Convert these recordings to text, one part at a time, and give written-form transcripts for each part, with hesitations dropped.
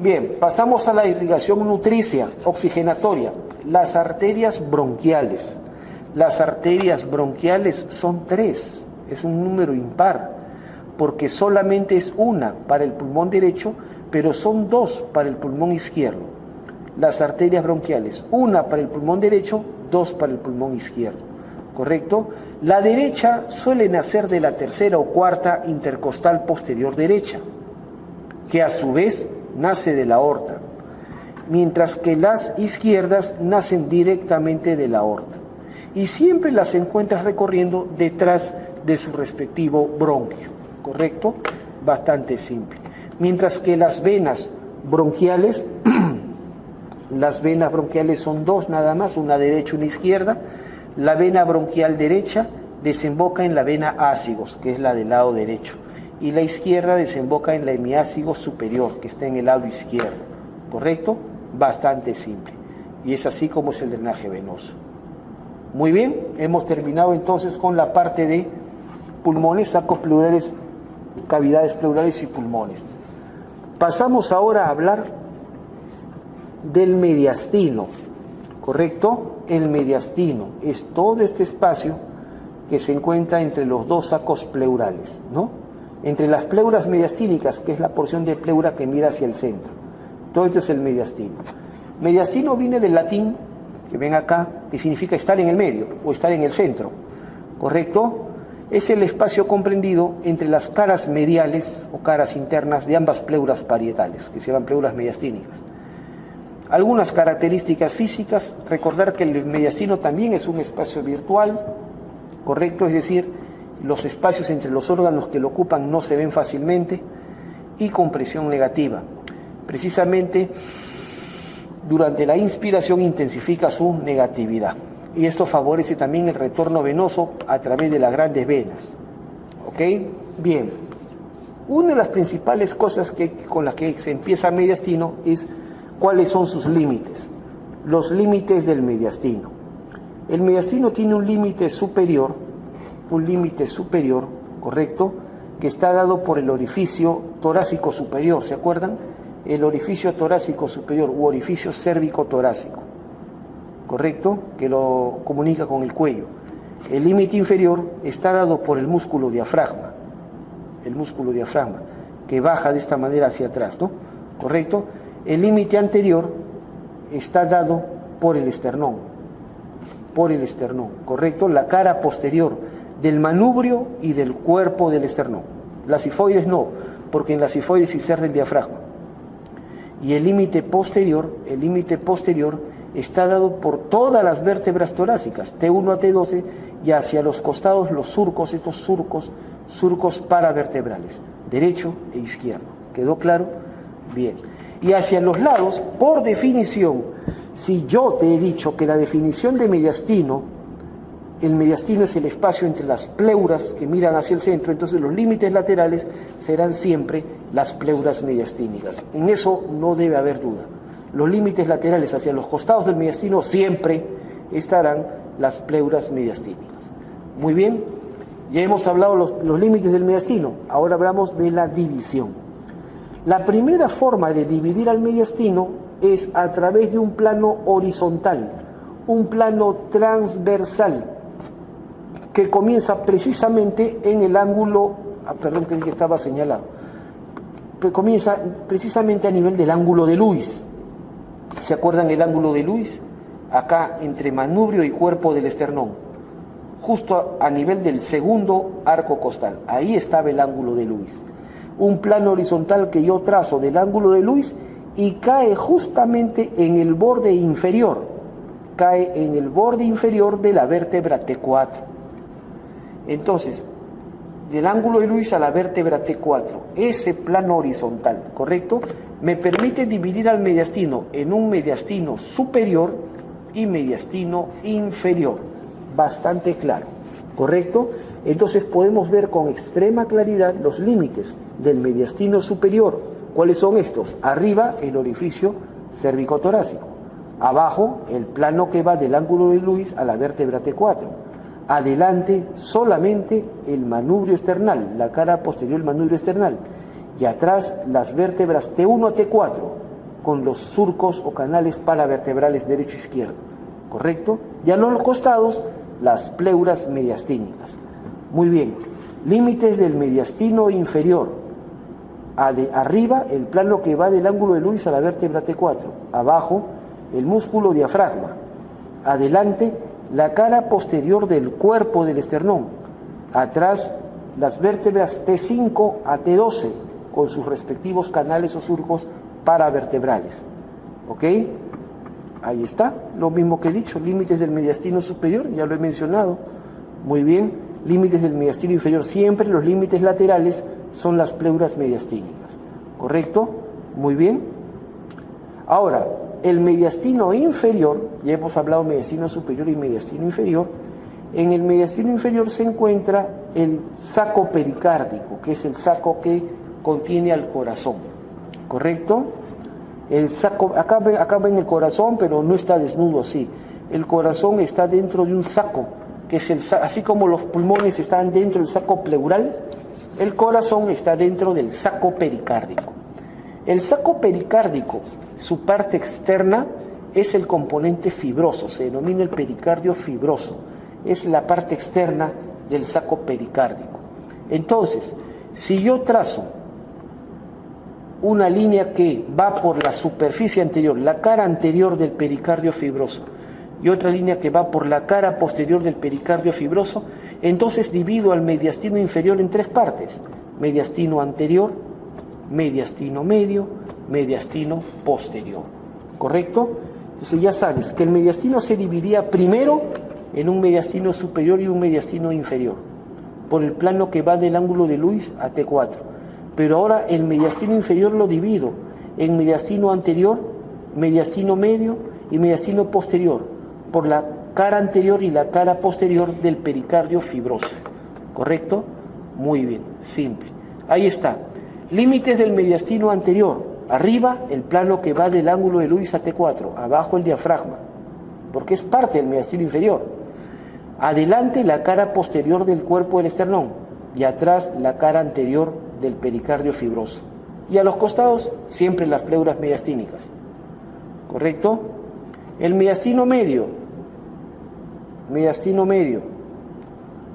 Bien, pasamos a la irrigación nutricia, oxigenatoria. Las arterias bronquiales. Las arterias bronquiales son 3, es un número impar, porque solamente es una para el pulmón derecho, pero son 2 para el pulmón izquierdo. Las arterias bronquiales, una para el pulmón derecho, 2 para el pulmón izquierdo, ¿correcto? La derecha suele nacer de la tercera o cuarta intercostal posterior derecha, que a su vez nace de la aorta, mientras que las izquierdas nacen directamente de la aorta, y siempre las encuentras recorriendo detrás de su respectivo bronquio, ¿correcto? Bastante simple. Mientras que las venas bronquiales, son 2 nada más, una derecha y una izquierda. La vena bronquial derecha desemboca en la vena ácigos, que es la del lado derecho, y la izquierda desemboca en la hemiácigo superior, que está en el lado izquierdo, ¿correcto? Bastante simple. Y es así como es el drenaje venoso. Muy bien, hemos terminado entonces con la parte de pulmones, sacos pleurales, cavidades pleurales y pulmones. Pasamos ahora a hablar del mediastino, ¿correcto? El mediastino es todo este espacio que se encuentra entre los 2 sacos pleurales, ¿no? Entre las pleuras mediastínicas, que es la porción de pleura que mira hacia el centro. Todo esto es el mediastino. Mediastino viene del latín, que ven acá, que significa estar en el medio o estar en el centro, ¿correcto? Es el espacio comprendido entre las caras mediales o caras internas de ambas pleuras parietales, que se llaman pleuras mediastínicas. Algunas características físicas: recordar que el mediastino también es un espacio virtual, ¿correcto? Es decir, los espacios entre los órganos que lo ocupan no se ven fácilmente, y compresión negativa. Precisamente durante la inspiración intensifica su negatividad, y esto favorece también el retorno venoso a través de las grandes venas. ¿Ok? Bien, una de las principales cosas con las que se empieza mediastino es cuáles son sus límites. Los límites del mediastino. El mediastino tiene un límite superior, ¿correcto?, que está dado por el orificio torácico superior, ¿se acuerdan? El orificio torácico superior u orificio cérvico-torácico, ¿correcto?, que lo comunica con el cuello. El límite inferior está dado por el músculo diafragma, que baja de esta manera hacia atrás, ¿no? ¿Correcto? El límite anterior está dado por el esternón, ¿correcto? La cara posterior del manubrio y del cuerpo del esternón. Las sifoides no, porque en las sifoides se inserta el diafragma. Y el límite posterior está dado por todas las vértebras torácicas, T1 a T12, y hacia los costados los surcos, estos surcos paravertebrales, derecho e izquierdo. ¿Quedó claro? Bien. Y hacia los lados, por definición, si yo te he dicho que la definición de mediastino, el mediastino es el espacio entre las pleuras que miran hacia el centro, entonces los límites laterales serán siempre las pleuras mediastínicas. En eso no debe haber duda. Los límites laterales hacia los costados del mediastino siempre estarán las pleuras mediastínicas. Muy bien, ya hemos hablado los límites del mediastino, ahora hablamos de la división. La primera forma de dividir al mediastino es a través de un plano horizontal, un plano transversal, que comienza precisamente en el ángulo, perdón, que estaba señalado, comienza precisamente a nivel del ángulo de Lewis. ¿Se acuerdan el ángulo de Lewis? Acá entre manubrio y cuerpo del esternón, justo a nivel del segundo arco costal, ahí estaba el ángulo de Lewis. Un plano horizontal que yo trazo del ángulo de Lewis y cae justamente en el borde inferior, de la vértebra T4. Entonces, del ángulo de Lewis a la vértebra T4, ese plano horizontal, ¿correcto?, me permite dividir al mediastino en un mediastino superior y mediastino inferior. Bastante claro, ¿correcto? Entonces podemos ver con extrema claridad los límites del mediastino superior. ¿Cuáles son estos? Arriba, el orificio cérvico-torácico. Abajo, el plano que va del ángulo de Lewis a la vértebra T4. Adelante, solamente el manubrio esternal, la cara posterior del manubrio esternal. Y atrás, las vértebras T1 a T4, con los surcos o canales paravertebrales derecho e izquierdo, ¿correcto? Y a los costados, las pleuras mediastínicas. Muy bien, límites del mediastino inferior. Arriba, el plano que va del ángulo de Lewis a la vértebra T4. Abajo, el músculo diafragma. Adelante, la cara posterior del cuerpo del esternón. Atrás, las vértebras T5 a T12, con sus respectivos canales o surcos paravertebrales. ¿Ok? Ahí está, lo mismo que he dicho, límites del mediastino superior, ya lo he mencionado. Muy bien, límites del mediastino inferior, siempre los límites laterales son las pleuras mediastínicas. ¿Correcto? Muy bien. Ahora, el mediastino inferior, ya hemos hablado mediastino superior y mediastino inferior. En el mediastino inferior se encuentra el saco pericárdico, que es el saco que contiene al corazón. ¿Correcto? El saco, acá ven el corazón, pero no está desnudo así. El corazón está dentro de un saco, que es así como los pulmones están dentro del saco pleural, el corazón está dentro del saco pericárdico. El saco pericárdico, su parte externa, es el componente fibroso, se denomina el pericardio fibroso, es la parte externa del saco pericárdico. Entonces, si yo trazo una línea que va por la superficie anterior, la cara anterior del pericardio fibroso, y otra línea que va por la cara posterior del pericardio fibroso, entonces divido al mediastino inferior en tres partes: mediastino anterior, mediastino medio, mediastino posterior. ¿Correcto? Entonces ya sabes que el mediastino se dividía primero en un mediastino superior y un mediastino inferior, por el plano que va del ángulo de Lewis a T4. Pero ahora el mediastino inferior lo divido en mediastino anterior, mediastino medio y mediastino posterior, por la cara anterior y la cara posterior del pericardio fibroso. ¿Correcto? Muy bien, simple. Ahí está. Límites del mediastino anterior. Arriba, el plano que va del ángulo de Lewis a T4. Abajo, el diafragma, porque es parte del mediastino inferior. Adelante, la cara posterior del cuerpo del esternón. Y atrás, la cara anterior del pericardio fibroso. Y a los costados, siempre las pleuras mediastínicas. ¿Correcto? El mediastino medio. Mediastino medio.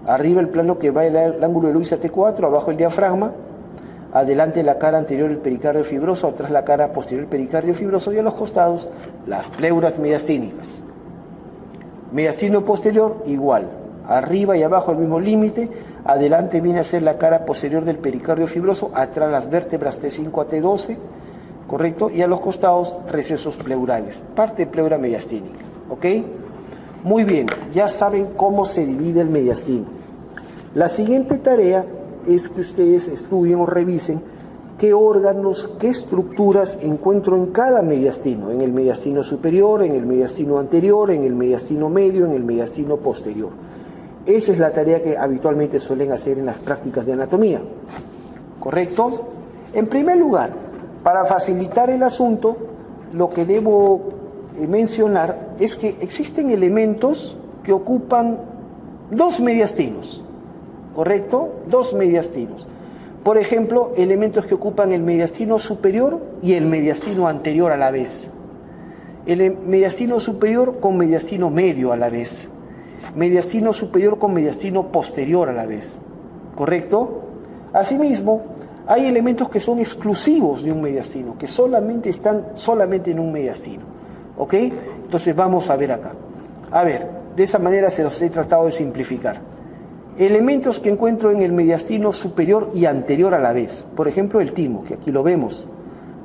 Arriba el plano que va el ángulo de Lewis a T4, abajo el diafragma. Adelante la cara anterior del pericardio fibroso, atrás la cara posterior del pericardio fibroso, y a los costados las pleuras mediastínicas. Mediastino posterior, igual. Arriba y abajo el mismo límite. Adelante viene a ser la cara posterior del pericardio fibroso, atrás las vértebras T5 a T12, ¿correcto? Y a los costados recesos pleurales, parte de pleura mediastínica, ¿ok? Muy bien, ya saben cómo se divide el mediastino. La siguiente tarea es que ustedes estudien o revisen qué órganos, qué estructuras encuentro en cada mediastino, en el mediastino superior, en el mediastino anterior, en el mediastino medio, en el mediastino posterior. Esa es la tarea que habitualmente suelen hacer en las prácticas de anatomía. ¿Correcto? En primer lugar, para facilitar el asunto, lo que debo mencionar es que existen elementos que ocupan dos mediastinos. ¿Correcto? Dos mediastinos. Por ejemplo, elementos que ocupan el mediastino superior y el mediastino anterior a la vez. El mediastino superior con mediastino medio a la vez. Mediastino superior con mediastino posterior a la vez. ¿Correcto? Asimismo, hay elementos que son exclusivos de un mediastino, que solamente están en un mediastino. ¿Ok? Entonces vamos a ver acá. A ver, de esa manera se los he tratado de simplificar. Elementos que encuentro en el mediastino superior y anterior a la vez. Por ejemplo, el timo, que aquí lo vemos.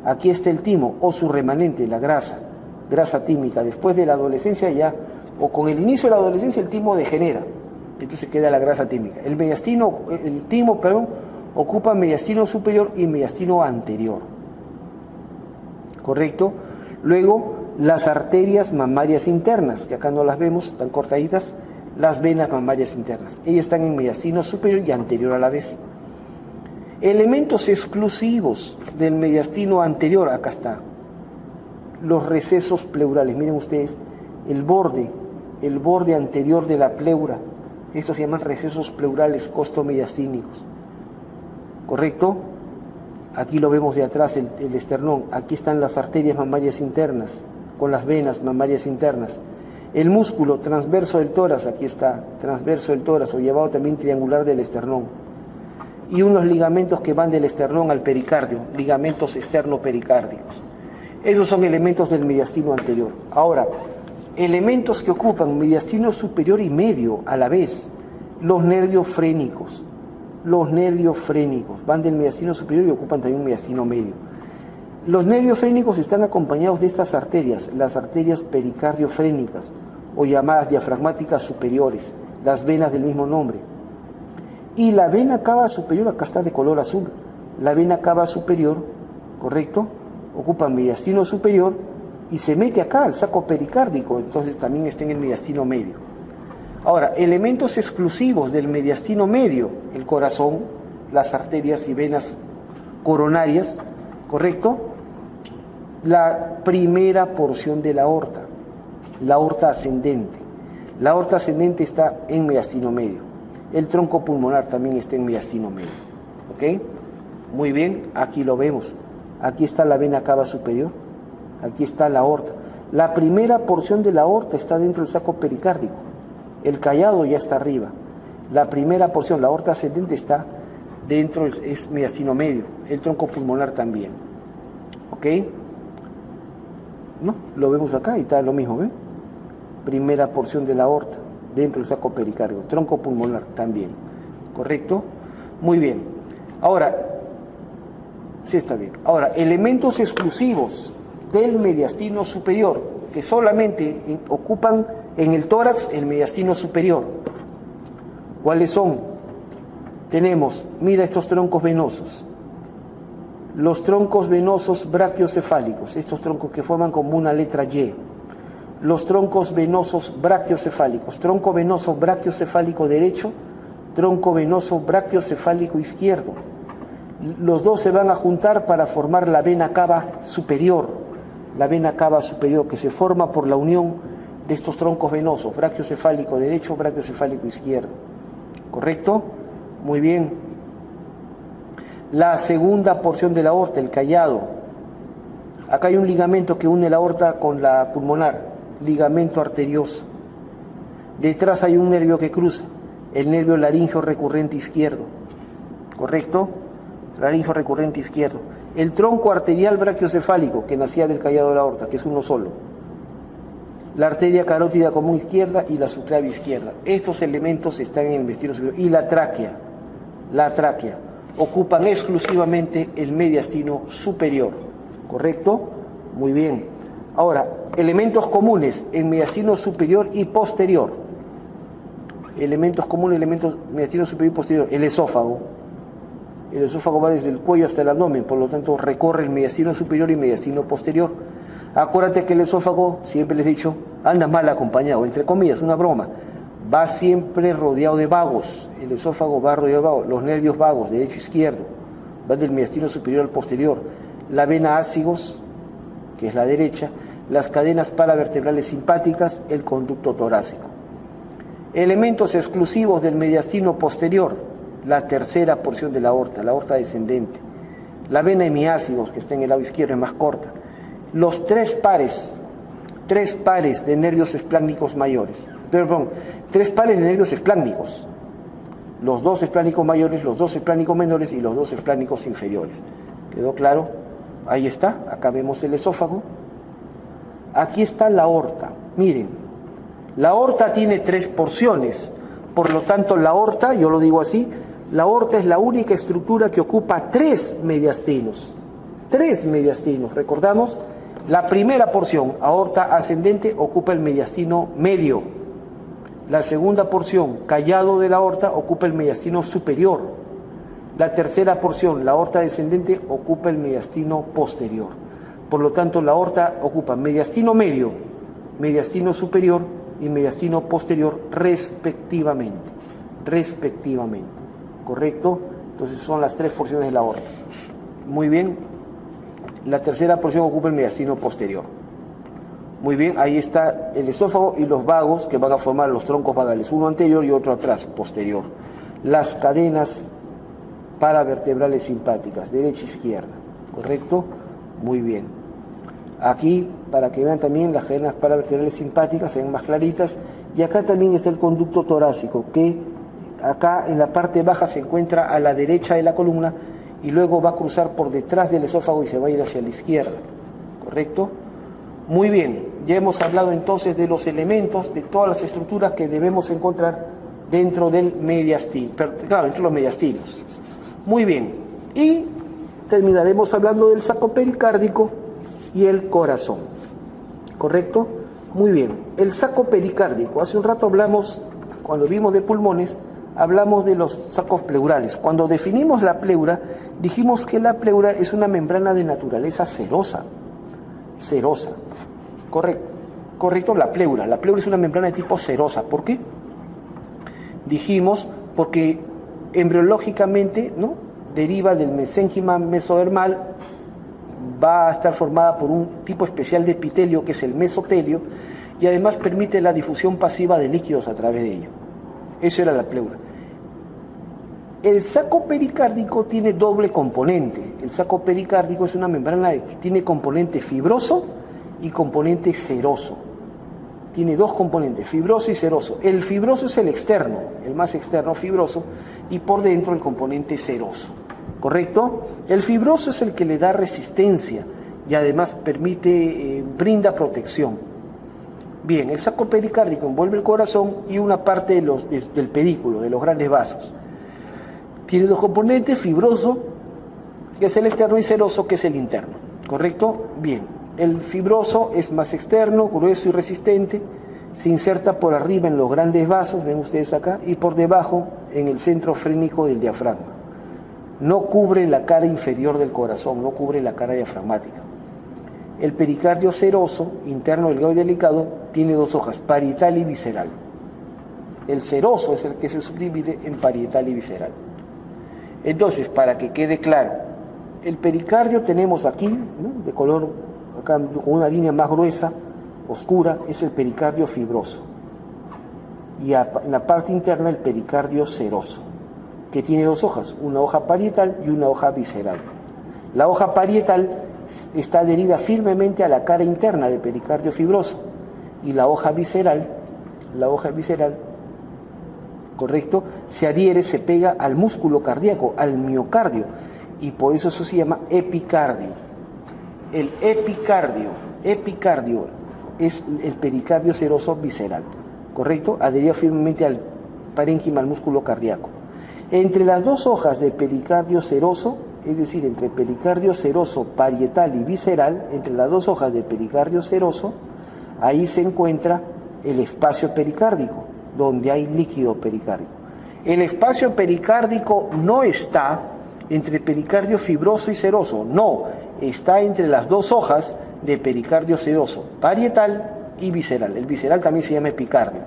Aquí está el timo o su remanente, la grasa tímica. Después de la adolescencia ya, o con el inicio de la adolescencia, el timo degenera. Entonces queda la grasa tímica. El timo, ocupa mediastino superior y mediastino anterior. ¿Correcto? Luego, las arterias mamarias internas, que acá no las vemos, están cortaditas. Las venas mamarias internas. Ellas están en mediastino superior y anterior a la vez. Elementos exclusivos del mediastino anterior, acá está. Los recesos pleurales. Miren ustedes, el borde anterior de la pleura. Estos se llaman recesos pleurales costomediastínicos. ¿Correcto? Aquí lo vemos de atrás, el esternón. Aquí están las arterias mamarias internas, con las venas mamarias internas. El músculo transverso del tórax, aquí está, transverso del tórax, o llamado también triangular del esternón. Y unos ligamentos que van del esternón al pericardio, ligamentos externo-pericárdicos. Esos son elementos del mediastino anterior. Ahora, elementos que ocupan mediastino superior y medio a la vez, los nervios frénicos. Los nervios frénicos van del mediastino superior y ocupan también mediastino medio. Los nervios frénicos están acompañados de estas arterias, las arterias pericardiofrénicas o llamadas diafragmáticas superiores, las venas del mismo nombre. Y la vena cava superior, acá está de color azul, la vena cava superior, ¿correcto? Ocupa mediastino superior y se mete acá al saco pericárdico, entonces también está en el mediastino medio. Ahora, elementos exclusivos del mediastino medio, el corazón, las arterias y venas coronarias, ¿correcto? La primera porción de la aorta ascendente. La aorta ascendente está en mediastino medio. El tronco pulmonar también está en mediastino medio. ¿Ok? Muy bien, aquí lo vemos. Aquí está la vena cava superior, aquí está la aorta. La primera porción de la aorta está dentro del saco pericárdico. El callado ya está arriba. La primera porción, la aorta ascendente, está dentro, es mediastino medio. El tronco pulmonar también. ¿Ok? ¿No? Lo vemos acá y está lo mismo, ¿ven? Primera porción de la aorta, dentro del saco pericárdico. Tronco pulmonar también. ¿Correcto? Muy bien. Ahora, sí está bien. Ahora, elementos exclusivos del mediastino superior, que solamente ocupan en el tórax el mediastino superior. ¿Cuáles son? Tenemos, mira estos troncos venosos. Los troncos venosos brachiocefálicos, estos troncos que forman como una letra Y. Los troncos venosos brachiocefálicos, tronco venoso brachiocefálico derecho, tronco venoso brachiocefálico izquierdo. Los dos se van a juntar para formar la vena cava superior. La vena cava superior que se forma por la unión de estos troncos venosos, brachiocefálico derecho, brachiocefálico izquierdo. ¿Correcto? Muy bien. La segunda porción de la aorta, el callado. Acá hay un ligamento que une la aorta con la pulmonar, ligamento arterioso. Detrás hay un nervio que cruza, el nervio laríngeo recurrente izquierdo. ¿Correcto? Laríngeo recurrente izquierdo. El tronco arterial brachiocefálico que nacía del callado de la aorta, que es uno solo. La arteria carótida común izquierda y la subclavia izquierda. Estos elementos están en el mediastino superior. Y la tráquea ocupan exclusivamente el mediastino superior. ¿Correcto? Muy bien. Ahora, elementos comunes en mediastino superior y posterior. Elementos comunes, elementos mediastino superior y posterior. El esófago. El esófago va desde el cuello hasta el abdomen, por lo tanto recorre el mediastino superior y mediastino posterior. Acuérdate que el esófago, siempre les he dicho, anda mal acompañado, entre comillas, una broma. Va siempre rodeado de vagos. El esófago va rodeado de vagos. Los nervios vagos, derecho e izquierdo, va del mediastino superior al posterior. La vena ácigos, que es la derecha, las cadenas paravertebrales simpáticas, el conducto torácico. Elementos exclusivos del mediastino posterior, la tercera porción de la aorta descendente. La vena hemiácigos, que está en el lado izquierdo, es más corta. Los tres pares de nervios espláncnicos mayores. Perdón, 3 pares de nervios espláncnicos. Los 2 espláncnicos mayores, los 2 espláncnicos menores y los 2 espláncnicos inferiores. ¿Quedó claro? Ahí está, acá vemos el esófago. Aquí está la aorta. Miren, la aorta tiene 3 porciones. Por lo tanto, la aorta, yo lo digo así, la aorta es la única estructura que ocupa 3 mediastinos. 3 mediastinos, recordamos. La primera porción, aorta ascendente, ocupa el mediastino medio. La segunda porción, callado de la aorta, ocupa el mediastino superior. La tercera porción, la aorta descendente, ocupa el mediastino posterior. Por lo tanto, la aorta ocupa mediastino medio, mediastino superior y mediastino posterior respectivamente. ¿Correcto? Entonces son las 3 porciones de la aorta. Muy bien. La tercera porción ocupa el mediastino posterior. Muy bien, ahí está el esófago y los vagos que van a formar los troncos vagales, uno anterior y otro atrás, posterior. Las cadenas paravertebrales simpáticas, derecha e izquierda, ¿correcto? Muy bien. Aquí, para que vean también las cadenas paravertebrales simpáticas, se ven más claritas, y acá también está el conducto torácico, que acá en la parte baja se encuentra a la derecha de la columna y luego va a cruzar por detrás del esófago y se va a ir hacia la izquierda, ¿correcto? Muy bien, ya hemos hablado entonces de los elementos, de todas las estructuras que debemos encontrar dentro del mediastilo, claro, dentro de los mediastilos. Muy bien, y terminaremos hablando del saco pericárdico y el corazón, ¿correcto? Muy bien, el saco pericárdico, hace un rato hablamos, cuando vimos de pulmones, hablamos de los sacos pleurales. Cuando definimos la pleura, dijimos que la pleura es una membrana de naturaleza serosa, correcto, la pleura es una membrana de tipo serosa. ¿Por qué? Dijimos porque embriológicamente, ¿no?, deriva del mesénquima mesodermal, va a estar formada por un tipo especial de epitelio que es el mesotelio y además permite la difusión pasiva de líquidos a través de ello. Eso era la pleura. El saco pericárdico tiene doble componente. El saco pericárdico es una membrana que tiene componente fibroso y componente seroso. Tiene dos componentes, fibroso y seroso. El fibroso es el externo, el más externo fibroso, y por dentro el componente seroso, ¿correcto? El fibroso es el que le da resistencia y además brinda protección. Bien, el saco pericárdico envuelve el corazón y una parte del pedículo, de los grandes vasos. Tiene dos componentes, fibroso, que es el externo, y seroso, que es el interno, ¿correcto? Bien, el fibroso es más externo, grueso y resistente, se inserta por arriba en los grandes vasos, ven ustedes acá, y por debajo en el centro frénico del diafragma. No cubre la cara inferior del corazón, no cubre la cara diafragmática. El pericardio seroso, interno, delgado y delicado, tiene dos hojas, parietal y visceral. El seroso es el que se subdivide en parietal y visceral. Entonces, para que quede claro, el pericardio tenemos aquí, ¿no?, de color, acá con una línea más gruesa, oscura, es el pericardio fibroso. Y en la parte interna el pericardio seroso, que tiene dos hojas, una hoja parietal y una hoja visceral. La hoja parietal está adherida firmemente a la cara interna del pericardio fibroso y la hoja visceral, ¿correcto?, se adhiere, se pega al músculo cardíaco, al miocardio, y por eso se llama epicardio. El epicardio es el pericardio seroso visceral, ¿correcto?, adherido firmemente al parénquima, al músculo cardíaco. Entre las dos hojas de pericardio seroso, es decir, entre pericardio seroso parietal y visceral, entre las dos hojas de pericardio seroso, ahí se encuentra el espacio pericárdico, donde hay líquido pericárdico. El espacio pericárdico no está entre pericardio fibroso y seroso, no, está entre las dos hojas de pericardio seroso, parietal y visceral. El visceral también se llama epicardio,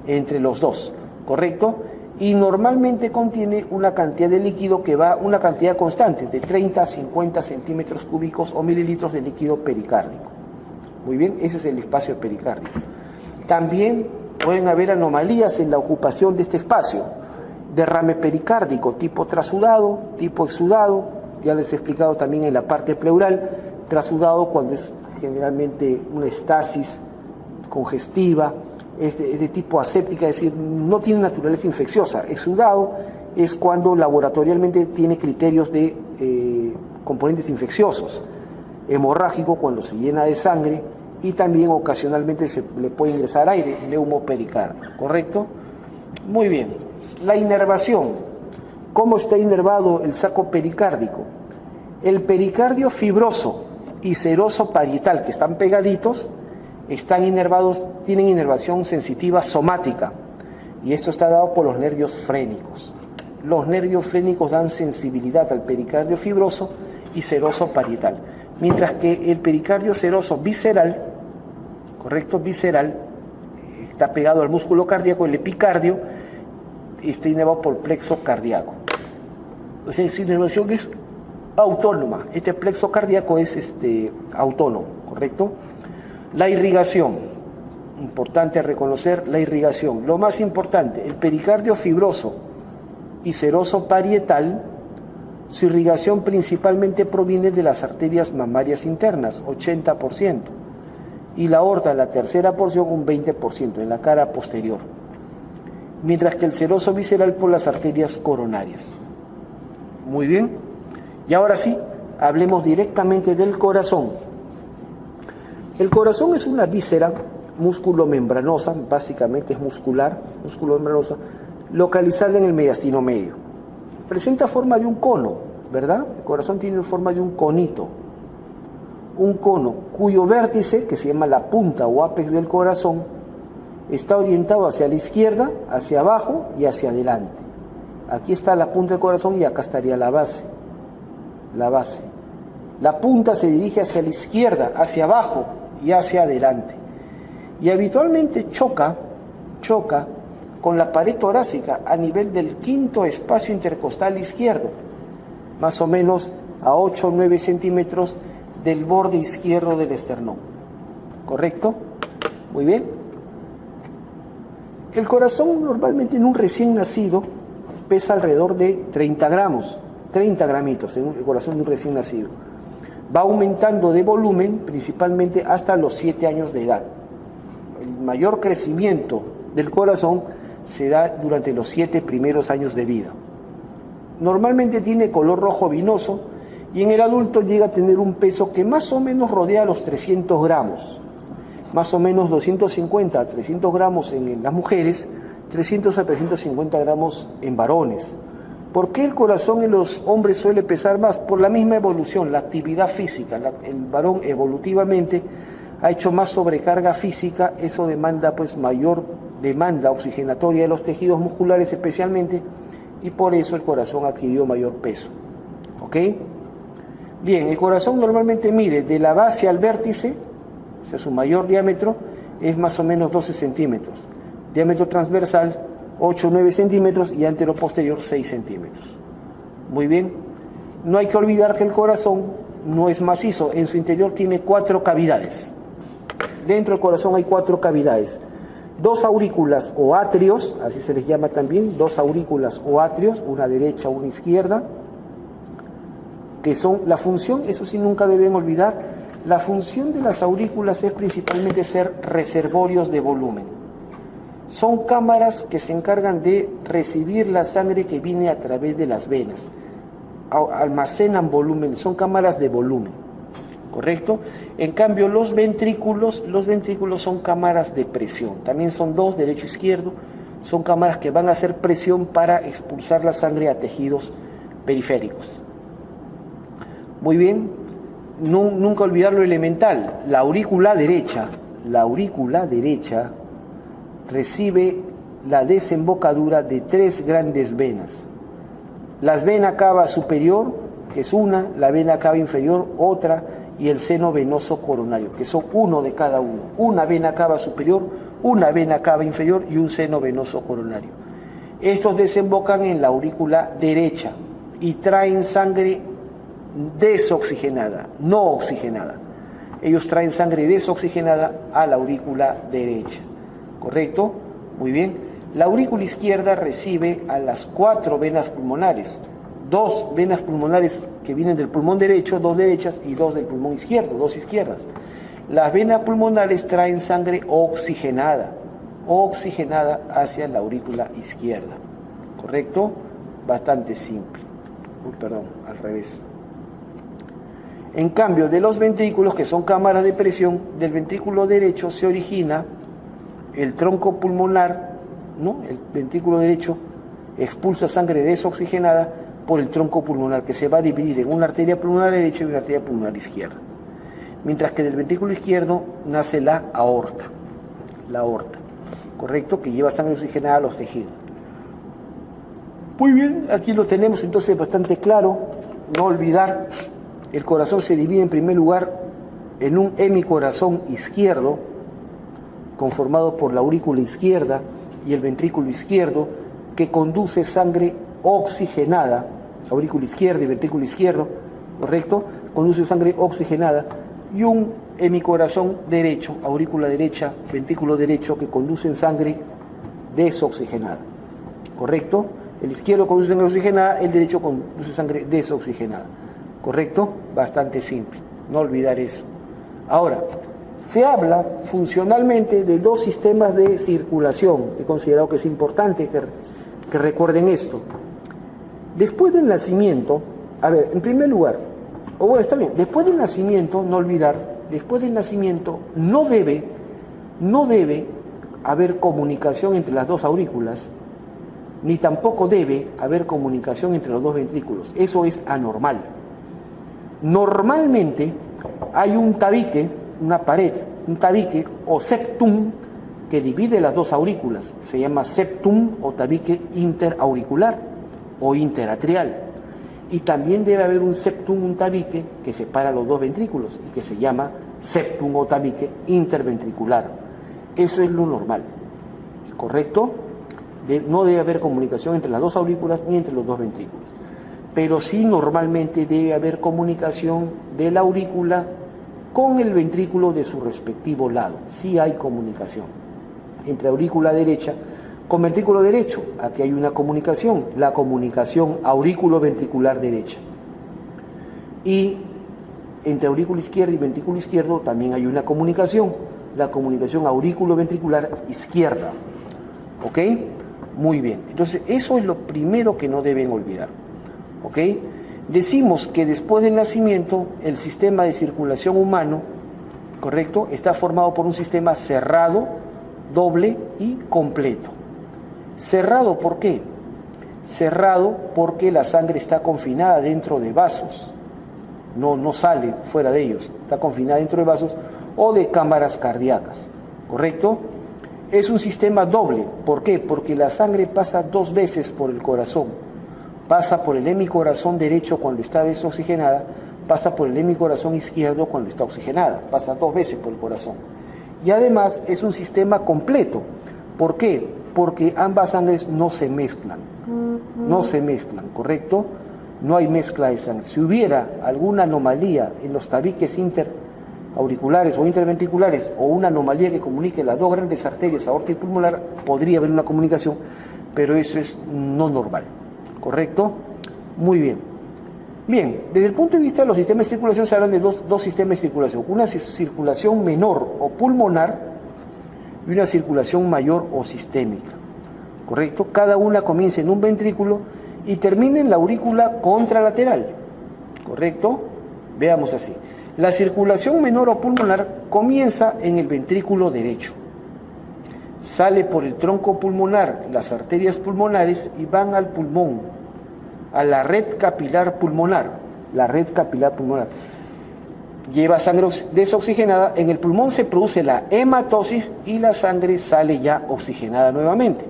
entre los dos, ¿correcto? Y normalmente contiene una cantidad de líquido que va, una cantidad constante, de 30 a 50 centímetros cúbicos o mililitros de líquido pericárdico. Muy bien, ese es el espacio pericárdico. También pueden haber anomalías en la ocupación de este espacio. Derrame pericárdico, tipo trasudado, tipo exudado, ya les he explicado también en la parte pleural, trasudado cuando es generalmente una estasis congestiva, es de tipo aséptica, es decir, no tiene naturaleza infecciosa. Exudado es cuando laboratorialmente tiene criterios de componentes infecciosos. Hemorrágico cuando se llena de sangre y también ocasionalmente se le puede ingresar aire, neumopericardio, ¿correcto? Muy bien. La inervación. ¿Cómo está inervado el saco pericárdico? El pericardio fibroso y seroso parietal, que están pegaditos, están inervados, tienen inervación sensitiva somática, y esto está dado por los nervios frénicos. Los nervios frénicos dan sensibilidad al pericardio fibroso y seroso parietal, mientras que el pericardio seroso visceral, correcto, visceral, está pegado al músculo cardíaco, el epicardio, está inervado por plexo cardíaco. O sea, su inervación es autónoma. Este plexo cardíaco es autónomo, ¿correcto? La irrigación, importante reconocer la irrigación. Lo más importante, el pericardio fibroso y seroso parietal Su irrigación principalmente proviene de las arterias mamarias internas, 80%, y la aorta, la tercera porción, un 20% en la cara posterior, mientras que el seroso visceral por las arterias coronarias. Muy bien, y ahora sí, hablemos directamente del corazón. El corazón es una víscera músculo-membranosa, básicamente es músculo-membranosa, localizada en el mediastino medio. Presenta forma de un cono, ¿verdad? El corazón tiene forma de un conito, un cono cuyo vértice, que se llama la punta o ápex del corazón, está orientado hacia la izquierda, hacia abajo y hacia adelante. Aquí está la punta del corazón y acá estaría la base. La base. La punta se dirige hacia la izquierda, hacia abajo y hacia adelante. Y habitualmente choca con la pared torácica a nivel del quinto espacio intercostal izquierdo, más o menos a 8 o 9 centímetros del borde izquierdo del esternón. ¿Correcto? Muy bien. El corazón normalmente en un recién nacido pesa alrededor de 30 gramos, 30 gramitos en el corazón de un recién nacido. Va aumentando de volumen principalmente hasta los 7 años de edad. El mayor crecimiento del corazón se da durante los 7 primeros años de vida. Normalmente tiene color rojo vinoso y en el adulto llega a tener un peso que más o menos rodea los 300 gramos. Más o menos 250 a 300 gramos en las mujeres, 300 a 350 gramos en varones. ¿Por qué el corazón en los hombres suele pesar más? Por la misma evolución, la actividad física. El varón evolutivamente ha hecho más sobrecarga física, eso demanda pues mayor demanda oxigenatoria de los tejidos musculares especialmente, y por eso el corazón adquirió mayor peso. ¿Ok? Bien, el corazón normalmente mide de la base al vértice, o sea, su mayor diámetro es más o menos 12 centímetros. Diámetro transversal 8 o 9 centímetros y antero-posterior 6 centímetros. Muy bien. No hay que olvidar que el corazón no es macizo. En su interior tiene 4 cavidades. Dentro del corazón hay 4 cavidades. 2 aurículas o atrios, así se les llama también, 2 aurículas o atrios, una derecha, una izquierda, que son la función, eso sí nunca deben olvidar, la función de las aurículas es principalmente ser reservorios de volumen. Son cámaras que se encargan de recibir la sangre que viene a través de las venas. Almacenan volumen, son cámaras de volumen, ¿correcto? En cambio, los ventrículos son cámaras de presión. También son 2, derecho e izquierdo. Son cámaras que van a hacer presión para expulsar la sangre a tejidos periféricos. Muy bien, nunca olvidar lo elemental. La aurícula derecha recibe la desembocadura de 3 grandes venas. La vena cava superior, que es una, la vena cava inferior, otra, y el seno venoso coronario, que son uno de cada uno. Una vena cava superior, una vena cava inferior y un seno venoso coronario. Estos desembocan en la aurícula derecha y traen sangre desoxigenada, no oxigenada. Ellos traen sangre desoxigenada a la aurícula derecha. ¿Correcto? Muy bien. La aurícula izquierda recibe a las 4 venas pulmonares. 2 venas pulmonares que vienen del pulmón derecho, 2 derechas, y 2 del pulmón izquierdo, 2 izquierdas. Las venas pulmonares traen sangre oxigenada hacia la aurícula izquierda. ¿Correcto? Bastante simple. Perdón, al revés. En cambio, de los ventrículos, que son cámaras de presión, del ventrículo derecho se origina el tronco pulmonar, ¿no? El ventrículo derecho expulsa sangre desoxigenada por el tronco pulmonar, que se va a dividir en una arteria pulmonar derecha y una arteria pulmonar izquierda. Mientras que del ventrículo izquierdo nace la aorta, ¿correcto? Que lleva sangre oxigenada a los tejidos. Muy bien, aquí lo tenemos entonces bastante claro. No olvidar, el corazón se divide en primer lugar en un hemicorazón izquierdo, conformado por la aurícula izquierda y el ventrículo izquierdo, que conduce sangre oxigenada, aurícula izquierda y ventrículo izquierdo, ¿correcto? Conduce sangre oxigenada, y un hemicorazón derecho, aurícula derecha, ventrículo derecho, que conducen sangre desoxigenada, ¿correcto? El izquierdo conduce sangre oxigenada, el derecho conduce sangre desoxigenada. ¿Correcto? Bastante simple. No olvidar eso. Ahora, se habla funcionalmente de dos sistemas de circulación. He considerado que es importante que recuerden esto. Después del nacimiento, a ver, en primer lugar, o bueno, está bien, después del nacimiento, no olvidar, después del nacimiento no debe haber comunicación entre las dos aurículas, ni tampoco debe haber comunicación entre los dos ventrículos. Eso es anormal. Normalmente hay un tabique, una pared, un tabique o septum que divide las dos aurículas. Se llama septum o tabique interauricular o interatrial. Y también debe haber un septum, un tabique que separa los dos ventrículos y que se llama septum o tabique interventricular. Eso es lo normal. ¿Correcto? No debe haber comunicación entre las dos aurículas ni entre los dos ventrículos. Pero sí normalmente debe haber comunicación de la aurícula con el ventrículo de su respectivo lado. Sí hay comunicación entre aurícula derecha con ventrículo derecho. Aquí hay una comunicación, la comunicación aurículo-ventricular derecha. Y entre aurícula izquierda y ventrículo izquierdo también hay una comunicación, la comunicación aurículo-ventricular izquierda. ¿Ok? Muy bien. Entonces, eso es lo primero que no deben olvidar. ¿Ok? Decimos que después del nacimiento, el sistema de circulación humano, ¿correcto?, está formado por un sistema cerrado, doble y completo. Cerrado, ¿por qué? Cerrado porque la sangre está confinada dentro de vasos, no sale fuera de ellos, está confinada dentro de vasos o de cámaras cardíacas, ¿correcto? Es un sistema doble, ¿por qué? Porque la sangre pasa dos veces por el corazón, pasa por el hemicorazón derecho cuando está desoxigenada, pasa por el hemicorazón izquierdo cuando está oxigenada, pasa dos veces por el corazón. Y además es un sistema completo, ¿por qué? Porque ambas sangres no se mezclan, ¿correcto? No hay mezcla de sangre. Si hubiera alguna anomalía en los tabiques interauriculares o interventriculares o una anomalía que comunique las dos grandes arterias, aorta y pulmonar, podría haber una comunicación, pero eso es no normal, ¿correcto? Muy bien. Bien, desde el punto de vista de los sistemas de circulación se hablan de dos sistemas de circulación, una circulación menor o pulmonar y una circulación mayor o sistémica, ¿correcto? Cada una comienza en un ventrículo y termina en la aurícula contralateral, ¿correcto? Veamos así. La circulación menor o pulmonar comienza en el ventrículo derecho, sale por el tronco pulmonar, las arterias pulmonares y van al pulmón, a la red capilar pulmonar, lleva sangre desoxigenada, en el pulmón se produce la hematosis y la sangre sale ya oxigenada nuevamente,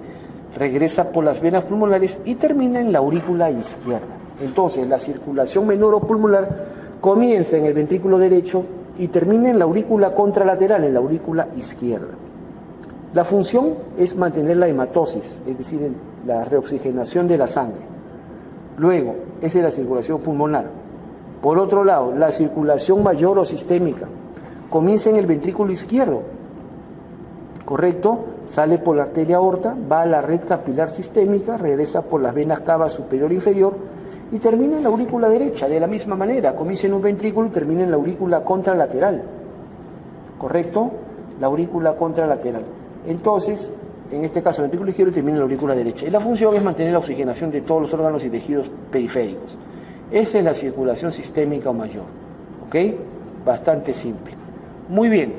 regresa por las venas pulmonares y termina en la aurícula izquierda. Entonces la circulación menor o pulmonar comienza en el ventrículo derecho y termina en la aurícula contralateral, en la aurícula izquierda. La función es mantener la hematosis, es decir, la reoxigenación de la sangre. Luego, esa es la circulación pulmonar. Por otro lado, la circulación mayor o sistémica comienza en el ventrículo izquierdo, ¿correcto? Sale por la arteria aorta, va a la red capilar sistémica, regresa por las venas cava superior e inferior y termina en la aurícula derecha. De la misma manera, comienza en un ventrículo y termina en la aurícula contralateral, ¿correcto? La aurícula contralateral. Entonces, en este caso, el ventrículo izquierdo termina en la aurícula derecha. Y la función es mantener la oxigenación de todos los órganos y tejidos periféricos. Esa es la circulación sistémica o mayor. ¿Ok? Bastante simple. Muy bien.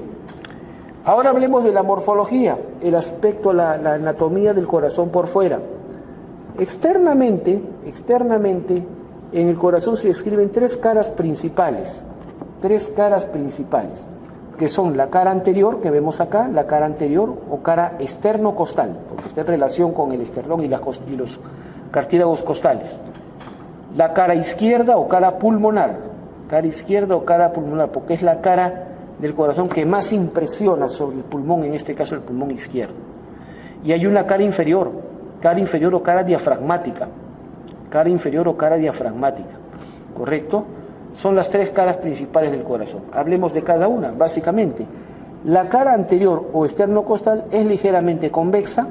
Ahora hablemos de la morfología, el aspecto, la anatomía del corazón por fuera. Externamente, en el corazón se describen tres caras principales, que son la cara anterior, que vemos acá, la cara anterior o cara esternocostal, porque está en relación con el esternón y los cartílagos costales. La cara izquierda o cara pulmonar, porque es la cara del corazón que más impresiona sobre el pulmón, en este caso el pulmón izquierdo. Y hay una cara inferior o cara diafragmática, ¿correcto? Son las tres caras principales del corazón. Hablemos de cada una, básicamente. La cara anterior o esternocostal es ligeramente convexa,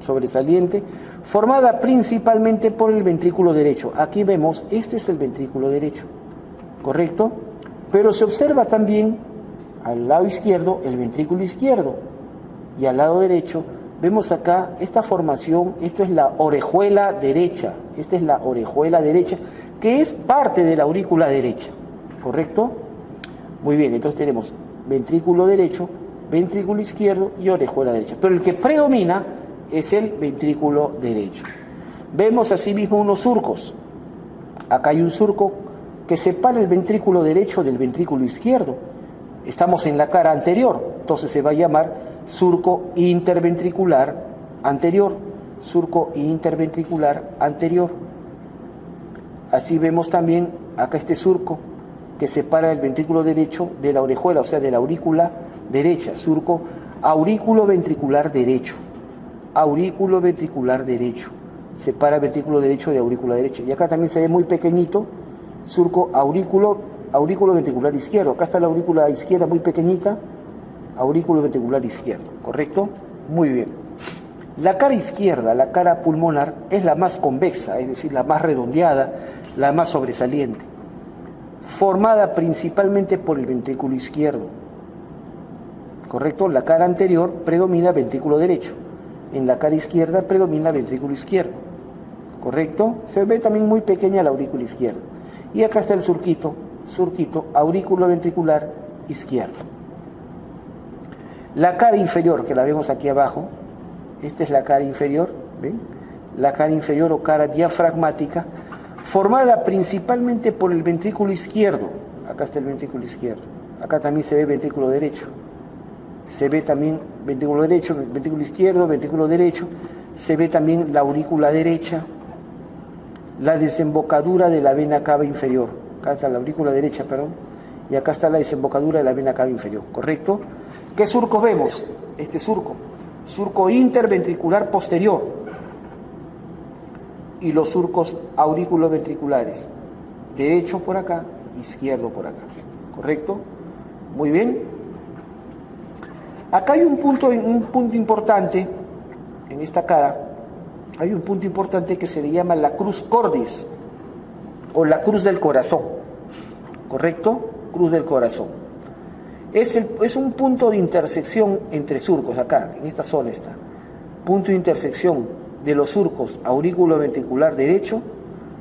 sobresaliente, formada principalmente por el ventrículo derecho. Aquí vemos, este es el ventrículo derecho, ¿correcto? Pero se observa también al lado izquierdo el ventrículo izquierdo y al lado derecho vemos acá esta formación. Esto es la orejuela derecha, esta es la orejuela derecha, que es parte de la aurícula derecha, ¿correcto? Muy bien, entonces tenemos ventrículo derecho, ventrículo izquierdo y orejuela derecha, pero el que predomina es el ventrículo derecho. Vemos asimismo unos surcos. Acá hay un surco que separa el ventrículo derecho del ventrículo izquierdo. Estamos en la cara anterior, entonces se va a llamar surco interventricular anterior, surco interventricular anterior. Así vemos también acá este surco que separa el ventrículo derecho de la orejuela, o sea, de la aurícula derecha, surco aurículo ventricular derecho, aurículo ventricular derecho, separa el ventrículo derecho de aurícula derecha. Y acá también se ve muy pequeñito, surco aurículo ventricular izquierdo. Acá está la aurícula izquierda muy pequeñita, aurículo ventricular izquierdo, ¿correcto? Muy bien. La cara izquierda, la cara pulmonar, es la más convexa, es decir, la más redondeada, la más sobresaliente, formada principalmente por el ventrículo izquierdo, ¿correcto? La cara anterior predomina ventrículo derecho, en la cara izquierda predomina ventrículo izquierdo, ¿correcto? Se ve también muy pequeña la aurícula izquierda. Y acá está el surquito, aurículo ventricular izquierdo. La cara inferior, que la vemos aquí abajo, esta es la cara inferior, ¿ven? La cara inferior o cara diafragmática, formada principalmente por el ventrículo izquierdo. Acá está el ventrículo izquierdo. Acá también se ve ventrículo derecho. Se ve también ventrículo derecho, ventrículo izquierdo, ventrículo derecho. Se ve también la aurícula derecha, la desembocadura de la vena cava inferior. Acá está la aurícula derecha, perdón. Y acá está la desembocadura de la vena cava inferior, ¿correcto? ¿Qué surcos vemos? Este surco interventricular posterior y los surcos auriculoventriculares, derecho por acá, izquierdo por acá, ¿correcto? Muy bien. Acá hay un punto importante en esta cara, hay un punto importante que se le llama la cruz cordis o la cruz del corazón, ¿correcto? Cruz del corazón. Es un punto de intersección entre surcos, acá, en esta zona está. Punto de intersección de los surcos aurículo ventricular derecho,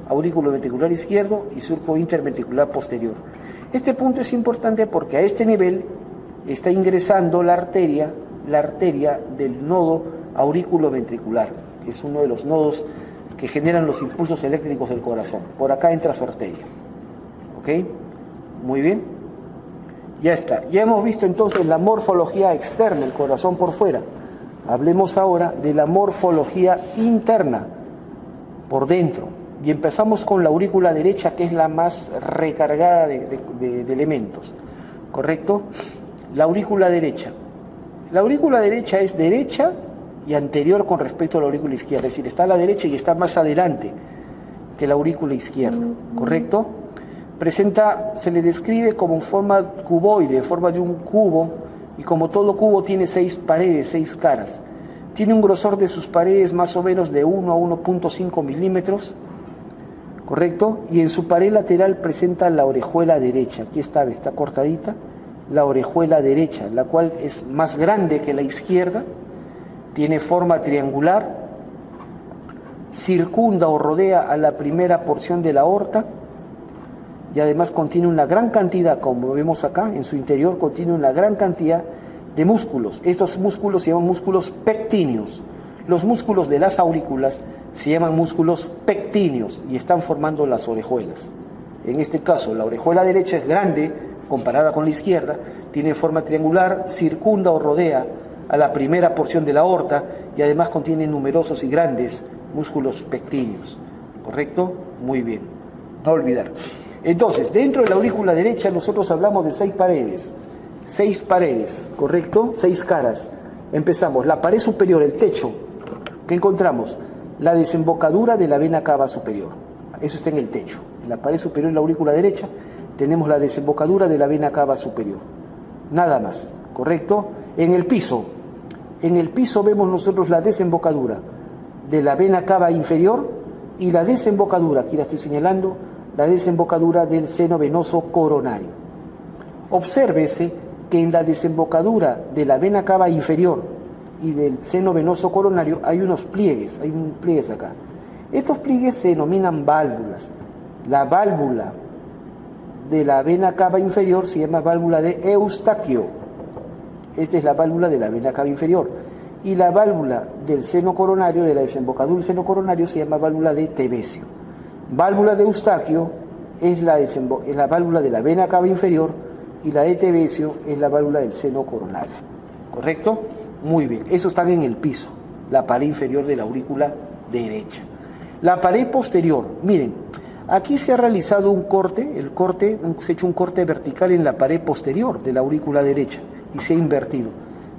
aurículo ventricular izquierdo y surco interventricular posterior. Este punto es importante porque a este nivel está ingresando la arteria del nodo aurículo ventricular, que es uno de los nodos que generan los impulsos eléctricos del corazón. Por acá entra su arteria. ¿Ok? Muy bien. Ya está. Ya hemos visto entonces la morfología externa, el corazón por fuera. Hablemos ahora de la morfología interna, por dentro. Y empezamos con la aurícula derecha, que es la más recargada de elementos. ¿Correcto? La aurícula derecha. La aurícula derecha es derecha y anterior con respecto a la aurícula izquierda. Es decir, está a la derecha y está más adelante que la aurícula izquierda. ¿Correcto? Se le describe como en forma cuboide, en forma de un cubo, y como todo cubo tiene 6 paredes, 6 caras. Tiene un grosor de sus paredes más o menos de 1 a 1.5 milímetros, ¿correcto? Y en su pared lateral presenta la orejuela derecha. Aquí está cortadita, la orejuela derecha, la cual es más grande que la izquierda, tiene forma triangular, circunda o rodea a la primera porción de la aorta, y además contiene una gran cantidad, como vemos acá, en su interior contiene una gran cantidad de músculos. Estos músculos se llaman músculos pectíneos. Los músculos de las aurículas se llaman músculos pectíneos y están formando las orejuelas. En este caso, la orejuela derecha es grande comparada con la izquierda, tiene forma triangular, circunda o rodea a la primera porción de la aorta y además contiene numerosos y grandes músculos pectíneos. ¿Correcto? Muy bien. No olvidar. Entonces, dentro de la aurícula derecha nosotros hablamos de 6 paredes. 6 paredes, ¿correcto? 6 caras. Empezamos. La pared superior, el techo. ¿Qué encontramos? La desembocadura de la vena cava superior. Eso está en el techo. En la pared superior de la aurícula derecha tenemos la desembocadura de la vena cava superior. Nada más, ¿correcto? En el piso vemos nosotros la desembocadura de la vena cava inferior y la desembocadura, aquí la estoy señalando, la desembocadura del seno venoso coronario. Obsérvese que en la desembocadura de la vena cava inferior y del seno venoso coronario hay unos pliegues, hay unos pliegues acá. Estos pliegues se denominan válvulas. La válvula de la vena cava inferior se llama válvula de Eustaquio. Esta es la válvula de la vena cava inferior. Y la válvula del seno coronario, de la desembocadura del seno coronario, se llama válvula de Tevesio. Válvula de Eustaquio es la válvula de la vena cava inferior y la de Tevesio es la válvula del seno coronario. ¿Correcto? Muy bien. Eso está en el piso, la pared inferior de la aurícula derecha. La pared posterior, miren, aquí se ha realizado un corte, se ha hecho un corte vertical en la pared posterior de la aurícula derecha y se ha invertido,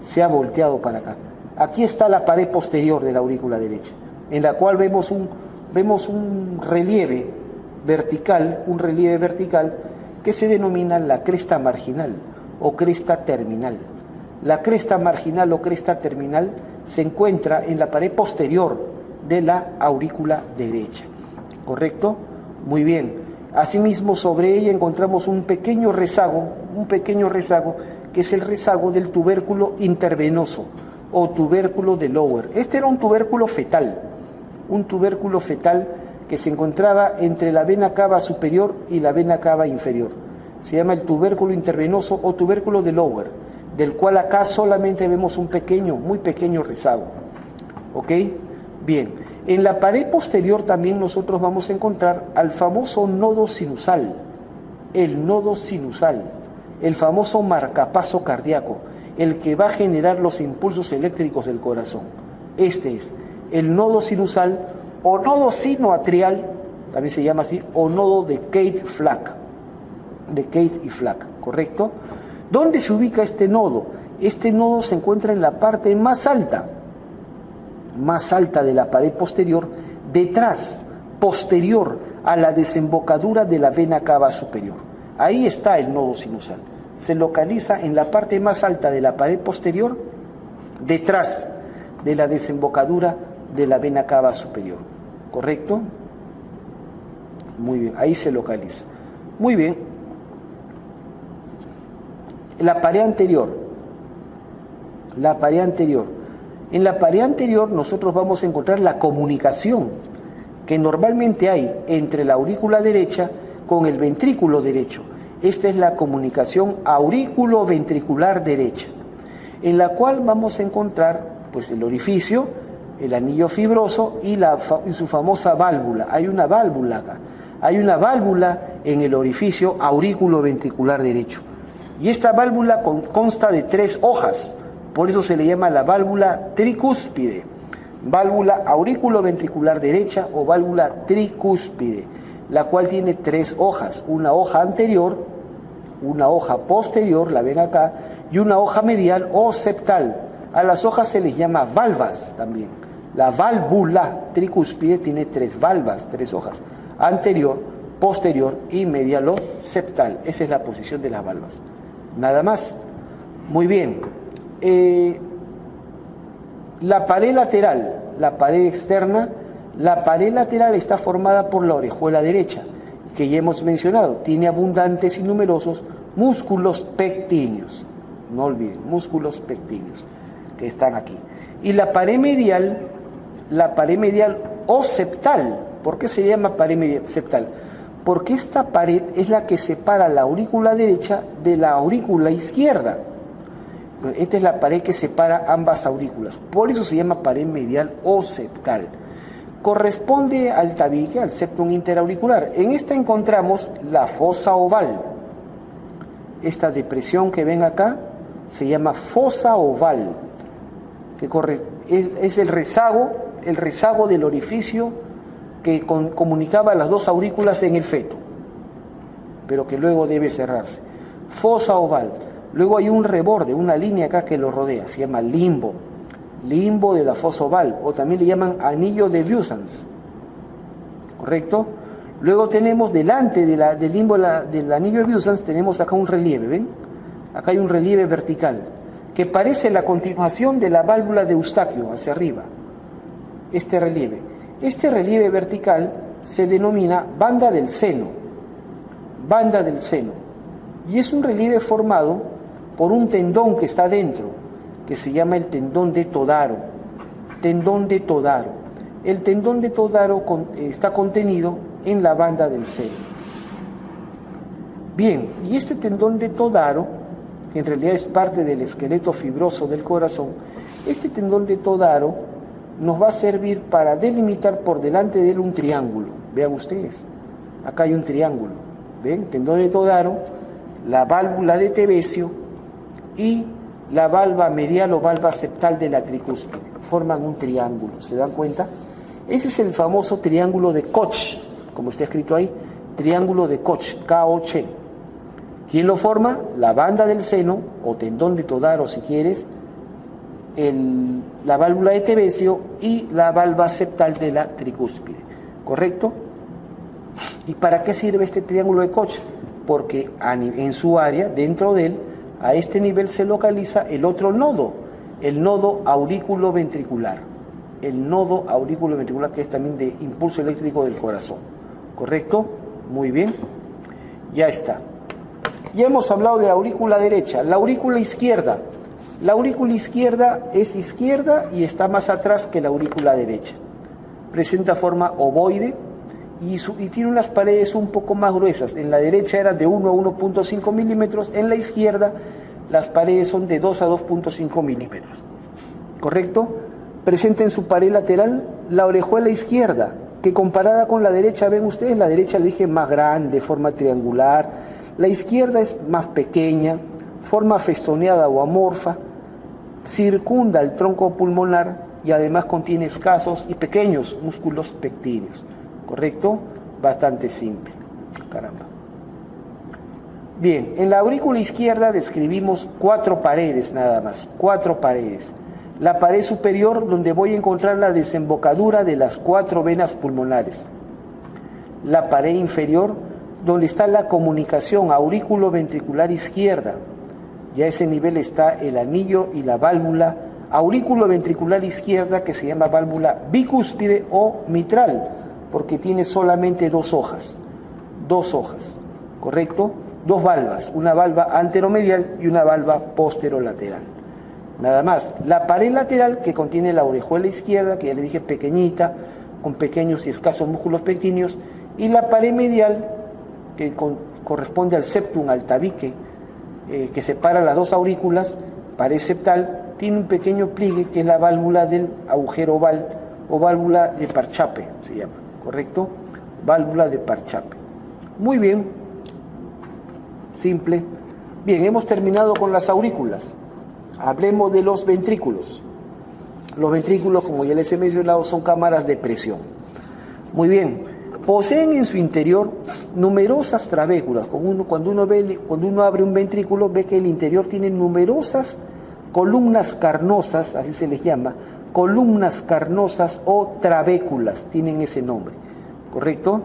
se ha volteado para acá. Aquí está la pared posterior de la aurícula derecha, en la cual vemos un relieve vertical que se denomina la cresta marginal o cresta terminal. La cresta marginal o cresta terminal se encuentra en la pared posterior de la aurícula derecha. ¿Correcto? Muy bien. Asimismo, sobre ella encontramos un pequeño rezago que es el rezago del tubérculo intervenoso o tubérculo de Lower. Este era un tubérculo fetal que se encontraba entre la vena cava superior y la vena cava inferior. Se llama el tubérculo intervenoso o tubérculo de Lower, del cual acá solamente vemos un muy pequeño rezago. ¿Ok? Bien. En la pared posterior también nosotros vamos a encontrar al famoso nodo sinusal, el famoso marcapaso cardíaco, el que va a generar los impulsos eléctricos del corazón. Este es el nodo sinusal o nodo sinoatrial, también se llama así, o nodo de Keith-Flack, ¿correcto? ¿Dónde se ubica este nodo? Este nodo se encuentra en la parte más alta de la pared posterior, posterior a la desembocadura de la vena cava superior. Ahí está el nodo sinusal. Se localiza en la parte más alta de la pared posterior, detrás de la desembocadura de la vena cava superior. ¿Correcto? Muy bien, ahí se localiza. Muy bien. La pared anterior. En la pared anterior nosotros vamos a encontrar la comunicación que normalmente hay entre la aurícula derecha con el ventrículo derecho. Esta es la comunicación aurículo-ventricular derecha, en la cual vamos a encontrar pues el orificio, el anillo fibroso y su famosa válvula. Hay una válvula acá. Hay una válvula en el orificio aurículo-ventricular derecho. Y esta válvula consta de 3 hojas. Por eso se le llama la válvula tricúspide, válvula aurículo-ventricular derecha o válvula tricúspide, la cual tiene 3 hojas, una hoja anterior, una hoja posterior, la ven acá, y una hoja medial o septal. A las hojas se les llama valvas también. La válvula tricúspide tiene 3 valvas, 3 hojas, anterior, posterior y medial o septal. Esa es la posición de las valvas. Nada más. Muy bien. La pared lateral, la pared externa, la pared lateral está formada por la orejuela derecha, que ya hemos mencionado, tiene abundantes y numerosos músculos pectíneos. No olviden, músculos pectíneos que están aquí. Y la pared medial o septal. ¿Por qué se llama pared septal? Porque esta pared es la que separa la aurícula derecha de la aurícula izquierda. Esta es la pared que separa ambas aurículas. Por eso se llama pared medial o septal. Corresponde al tabique, al septum interauricular. En esta encontramos la fosa oval. Esta depresión que ven acá se llama fosa oval, que es el rezago del orificio que comunicaba las 2 aurículas en el feto, pero que luego debe cerrarse. Fosa oval. Luego hay un reborde, una línea acá que lo rodea, se llama limbo de la fosa oval, o también le llaman anillo de Vieussens, ¿correcto? Luego tenemos delante del limbo del anillo de Vieussens, tenemos acá un relieve, ¿ven? Acá hay un relieve vertical, que parece la continuación de la válvula de Eustaquio hacia arriba. este relieve. Este relieve vertical se denomina banda del seno, y es un relieve formado por un tendón que está dentro, que se llama el tendón de Todaro. El tendón de Todaro está contenido en la banda del seno. Bien, y este tendón de Todaro, que en realidad es parte del esqueleto fibroso del corazón, este tendón de Todaro nos va a servir para delimitar por delante de él un triángulo. Vean ustedes, acá hay un triángulo. ¿Ven? Tendón de Todaro, la válvula de Tebecio y la valva medial o valva septal de la tricúspide. Forman un triángulo, ¿se dan cuenta? Ese es el famoso triángulo de Koch, como está escrito ahí, triángulo de Koch, K-O-C. ¿Quién lo forma? La banda del seno, o tendón de Todaro si quieres, la válvula de Tebecio y la valva septal de la tricúspide. ¿Correcto? ¿Y para qué sirve este triángulo de Koch? Porque en su área, dentro de él, a este nivel se localiza el otro nodo, el nodo aurículo-ventricular. El nodo aurículo-ventricular, que es también de impulso eléctrico del corazón. ¿Correcto? Muy bien. Ya está. Ya hemos hablado de la aurícula derecha. La aurícula izquierda. La aurícula izquierda es izquierda y está más atrás que la aurícula derecha. Presenta forma ovoide y tiene unas paredes un poco más gruesas. En la derecha eran de 1 a 1.5 milímetros, en la izquierda las paredes son de 2 a 2.5 milímetros. ¿Correcto? Presenta en su pared lateral la orejuela izquierda, que comparada con la derecha, ven ustedes, la derecha le dije más grande, forma triangular, la izquierda es más pequeña, forma festoneada o amorfa, circunda el tronco pulmonar y además contiene escasos y pequeños músculos pectíneos. ¿Correcto? Bastante simple. Caramba. Bien, en la aurícula izquierda describimos 4 paredes nada más, 4 paredes. La pared superior, donde voy a encontrar la desembocadura de las 4 venas pulmonares. La pared inferior, donde está la comunicación aurículo-ventricular izquierda. Ya a ese nivel está el anillo y la válvula aurículo-ventricular izquierda, que se llama válvula bicúspide o mitral, porque tiene solamente 2 hojas. 2 hojas, ¿correcto? 2 valvas, una valva anteromedial y una valva posterolateral. Nada más. La pared lateral, que contiene la orejuela izquierda, que ya le dije pequeñita, con pequeños y escasos músculos pectíneos, y la pared medial, que corresponde al septum, al tabique, que separa las 2 aurículas, pared septal, tiene un pequeño pliegue que es la válvula del agujero oval o válvula de Parchappe, se llama, ¿correcto? Válvula de Parchappe. Muy bien, simple. Bien, hemos terminado con las aurículas. Hablemos de los ventrículos. Los ventrículos, como ya les he mencionado, son cámaras de presión. Muy bien, poseen en su interior numerosas trabéculas. Cuando uno abre un ventrículo, ve que el interior tiene numerosas columnas carnosas, así se les llama, columnas carnosas o trabéculas, tienen ese nombre, ¿correcto?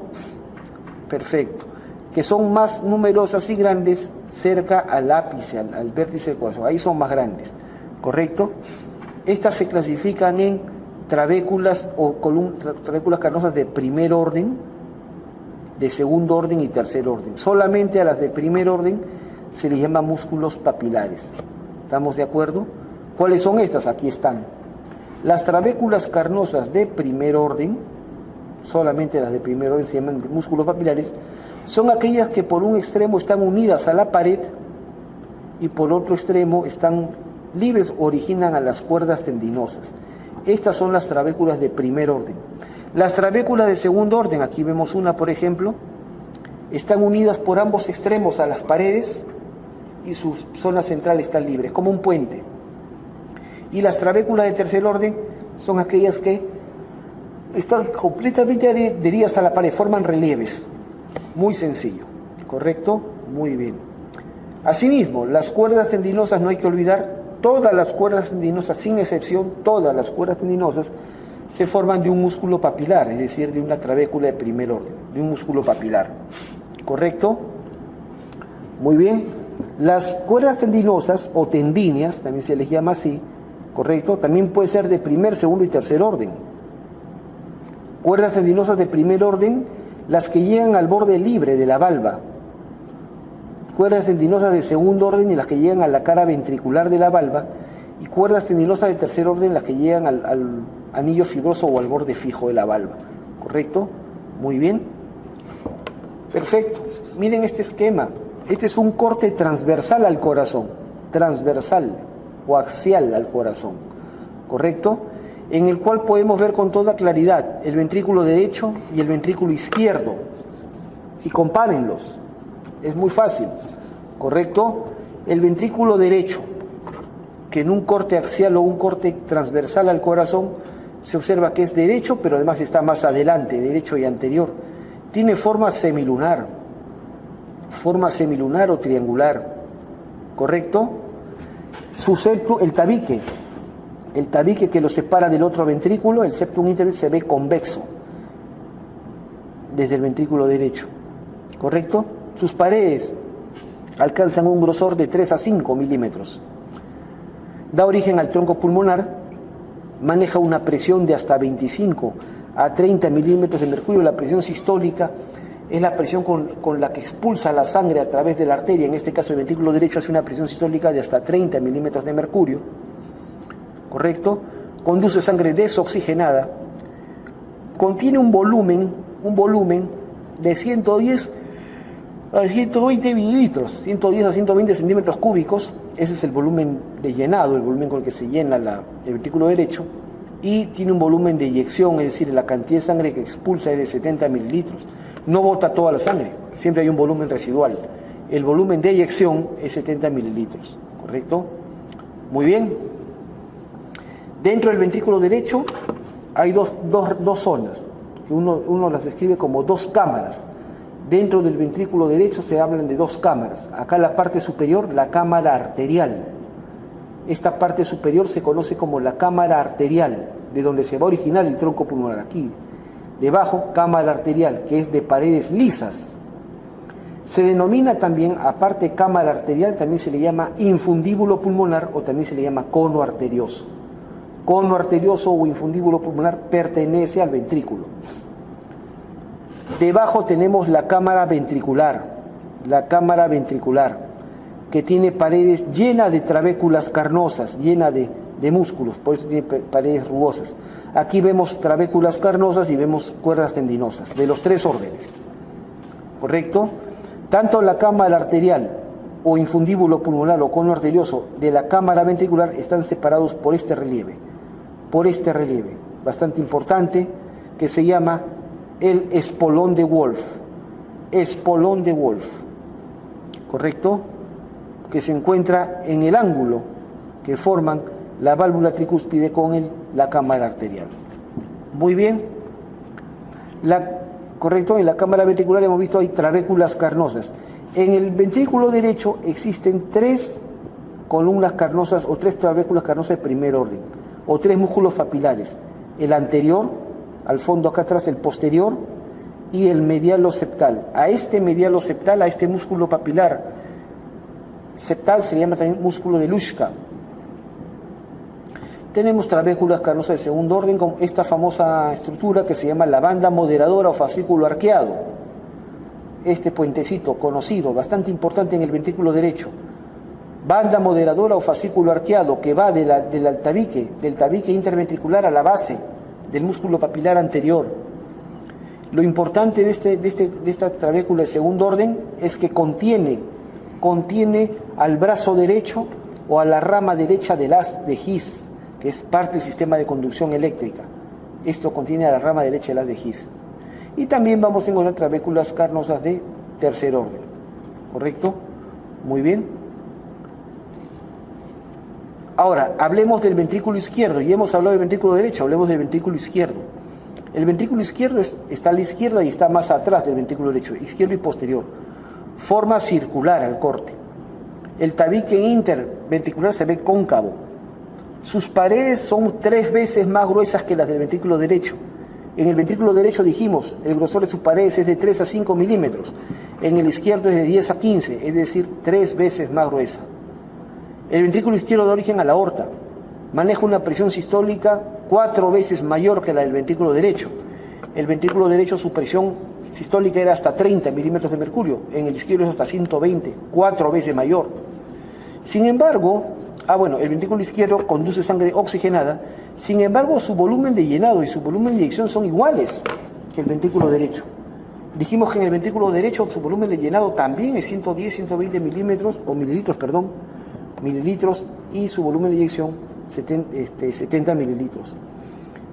Perfecto. Que son más numerosas y grandes cerca al ápice, al vértice del corazón, ahí son más grandes, ¿correcto? Estas se clasifican en trabéculas o trabéculas carnosas de primer orden, de segundo orden y tercer orden. Solamente a las de primer orden se les llama músculos papilares. ¿Estamos de acuerdo? ¿Cuáles son estas? Aquí están. Las trabéculas carnosas de primer orden, solamente las de primer orden se llaman músculos papilares, son aquellas que por un extremo están unidas a la pared y por otro extremo están libres, originan a las cuerdas tendinosas. Estas son las trabéculas de primer orden. Las trabéculas de segundo orden, aquí vemos una por ejemplo, están unidas por ambos extremos a las paredes y su zona central está libre, es como un puente. Y las trabéculas de tercer orden son aquellas que están completamente adheridas a la pared, forman relieves. Muy sencillo, ¿correcto? Muy bien. Asimismo, las cuerdas tendinosas no hay que olvidar, todas las cuerdas tendinosas, sin excepción, todas las cuerdas tendinosas se forman de un músculo papilar, es decir, de una trabécula de primer orden, de un músculo papilar, ¿correcto? Muy bien. Las cuerdas tendinosas o tendíneas, también se les llama así, ¿correcto? También puede ser de primer, segundo y tercer orden. Cuerdas tendinosas de primer orden, las que llegan al borde libre de la valva. Cuerdas tendinosas de segundo orden y las que llegan a la cara ventricular de la valva. Y cuerdas tendinosas de tercer orden, las que llegan al anillo fibroso o al borde fijo de la valva. ¿Correcto? Muy bien. Perfecto. Miren este esquema. Este es un corte transversal al corazón. Transversal o axial al corazón. ¿Correcto? En el cual podemos ver con toda claridad el ventrículo derecho y el ventrículo izquierdo. Y compárenlos. Es muy fácil. ¿Correcto? El ventrículo derecho, que en un corte axial o un corte transversal al corazón se observa que es derecho, pero además está más adelante, derecho y anterior. Tiene forma semilunar o triangular, ¿correcto? Su septum, el tabique que lo separa del otro ventrículo, el septum interno, se ve convexo desde el ventrículo derecho, ¿correcto? Sus paredes alcanzan un grosor de 3 a 5 milímetros. Da origen al tronco pulmonar, maneja una presión de hasta 25 a 30 milímetros de mercurio. La presión sistólica es la presión con la que expulsa la sangre a través de la arteria. En este caso el ventrículo derecho hace una presión sistólica de hasta 30 milímetros de mercurio. ¿Correcto? Conduce sangre desoxigenada. Contiene un volumen de 110 a 120 mililitros, 110 a 120 centímetros cúbicos. Ese es el volumen de llenado, el volumen con el que se llena el ventrículo derecho. Y tiene un volumen de eyección, es decir, la cantidad de sangre que expulsa es de 70 mililitros. No bota toda la sangre, siempre hay un volumen residual. El volumen de eyección es 70 mililitros, ¿correcto? Muy bien. Dentro del ventrículo derecho hay dos zonas, que uno las describe como dos cámaras. Dentro del ventrículo derecho se hablan de dos cámaras. Acá la parte superior, la cámara arterial. Esta parte superior se conoce como la cámara arterial, de donde se va a originar el tronco pulmonar. Aquí, debajo, cámara arterial, que es de paredes lisas. Se denomina también, aparte cámara arterial, también se le llama infundíbulo pulmonar o también se le llama cono arterioso. Cono arterioso o infundíbulo pulmonar pertenece al ventrículo. Debajo tenemos la cámara ventricular, que tiene paredes llenas de trabéculas carnosas, llena de músculos, por eso tiene paredes rugosas. Aquí vemos trabéculas carnosas y vemos cuerdas tendinosas, de los tres órdenes, ¿correcto? Tanto la cámara arterial o infundíbulo pulmonar o cono arterioso de la cámara ventricular están separados por este relieve, bastante importante, que se llama el espolón de Wolf, ¿correcto? Que se encuentra en el ángulo que forman la válvula tricúspide con la cámara arterial. Muy bien. ¿Correcto? En la cámara ventricular hemos visto hay trabéculas carnosas. En el ventrículo derecho existen 3 columnas carnosas o 3 trabéculas carnosas de primer orden, o 3 músculos papilares. El anterior, al fondo acá atrás, el posterior y el medialo septal. A este medialo septal, a este músculo papilar septal se llama también músculo de Luschka. Tenemos trabéculas carnosas de segundo orden con esta famosa estructura que se llama la banda moderadora o fascículo arqueado. Este puentecito conocido, bastante importante en el ventrículo derecho. Banda moderadora o fascículo arqueado que va del tabique interventricular a la base del músculo papilar anterior. Lo importante de esta trabécula de segundo orden es que contiene al brazo derecho o a la rama derecha del haz de His, que es parte del sistema de conducción eléctrica. Esto contiene a la rama derecha del haz de His. Y también vamos a encontrar trabéculas carnosas de tercer orden. ¿Correcto? Muy bien. Ahora, hablemos del ventrículo izquierdo. Ya hemos hablado del ventrículo derecho, hablemos del ventrículo izquierdo. El ventrículo izquierdo está a la izquierda y está más atrás del ventrículo derecho, izquierdo y posterior. Forma circular al corte. El tabique interventricular se ve cóncavo. Sus paredes son 3 veces más gruesas que las del ventrículo derecho. En el ventrículo derecho dijimos, el grosor de sus paredes es de 3 a 5 milímetros. En el izquierdo es de 10 a 15, es decir, 3 veces más gruesa. El ventrículo izquierdo da origen a la aorta. Maneja una presión sistólica 4 veces mayor que la del ventrículo derecho. el ventrículo derecho su presión sistólica era hasta 30 milímetros de mercurio, en el izquierdo es hasta 120, 4 veces mayor. Sin embargo, el ventrículo izquierdo conduce sangre oxigenada, sin embargo su volumen de llenado y su volumen de eyección son iguales que el ventrículo derecho. Dijimos que en el ventrículo derecho su volumen de llenado también es 110, 120 mililitros, y su volumen de eyección 70 mililitros.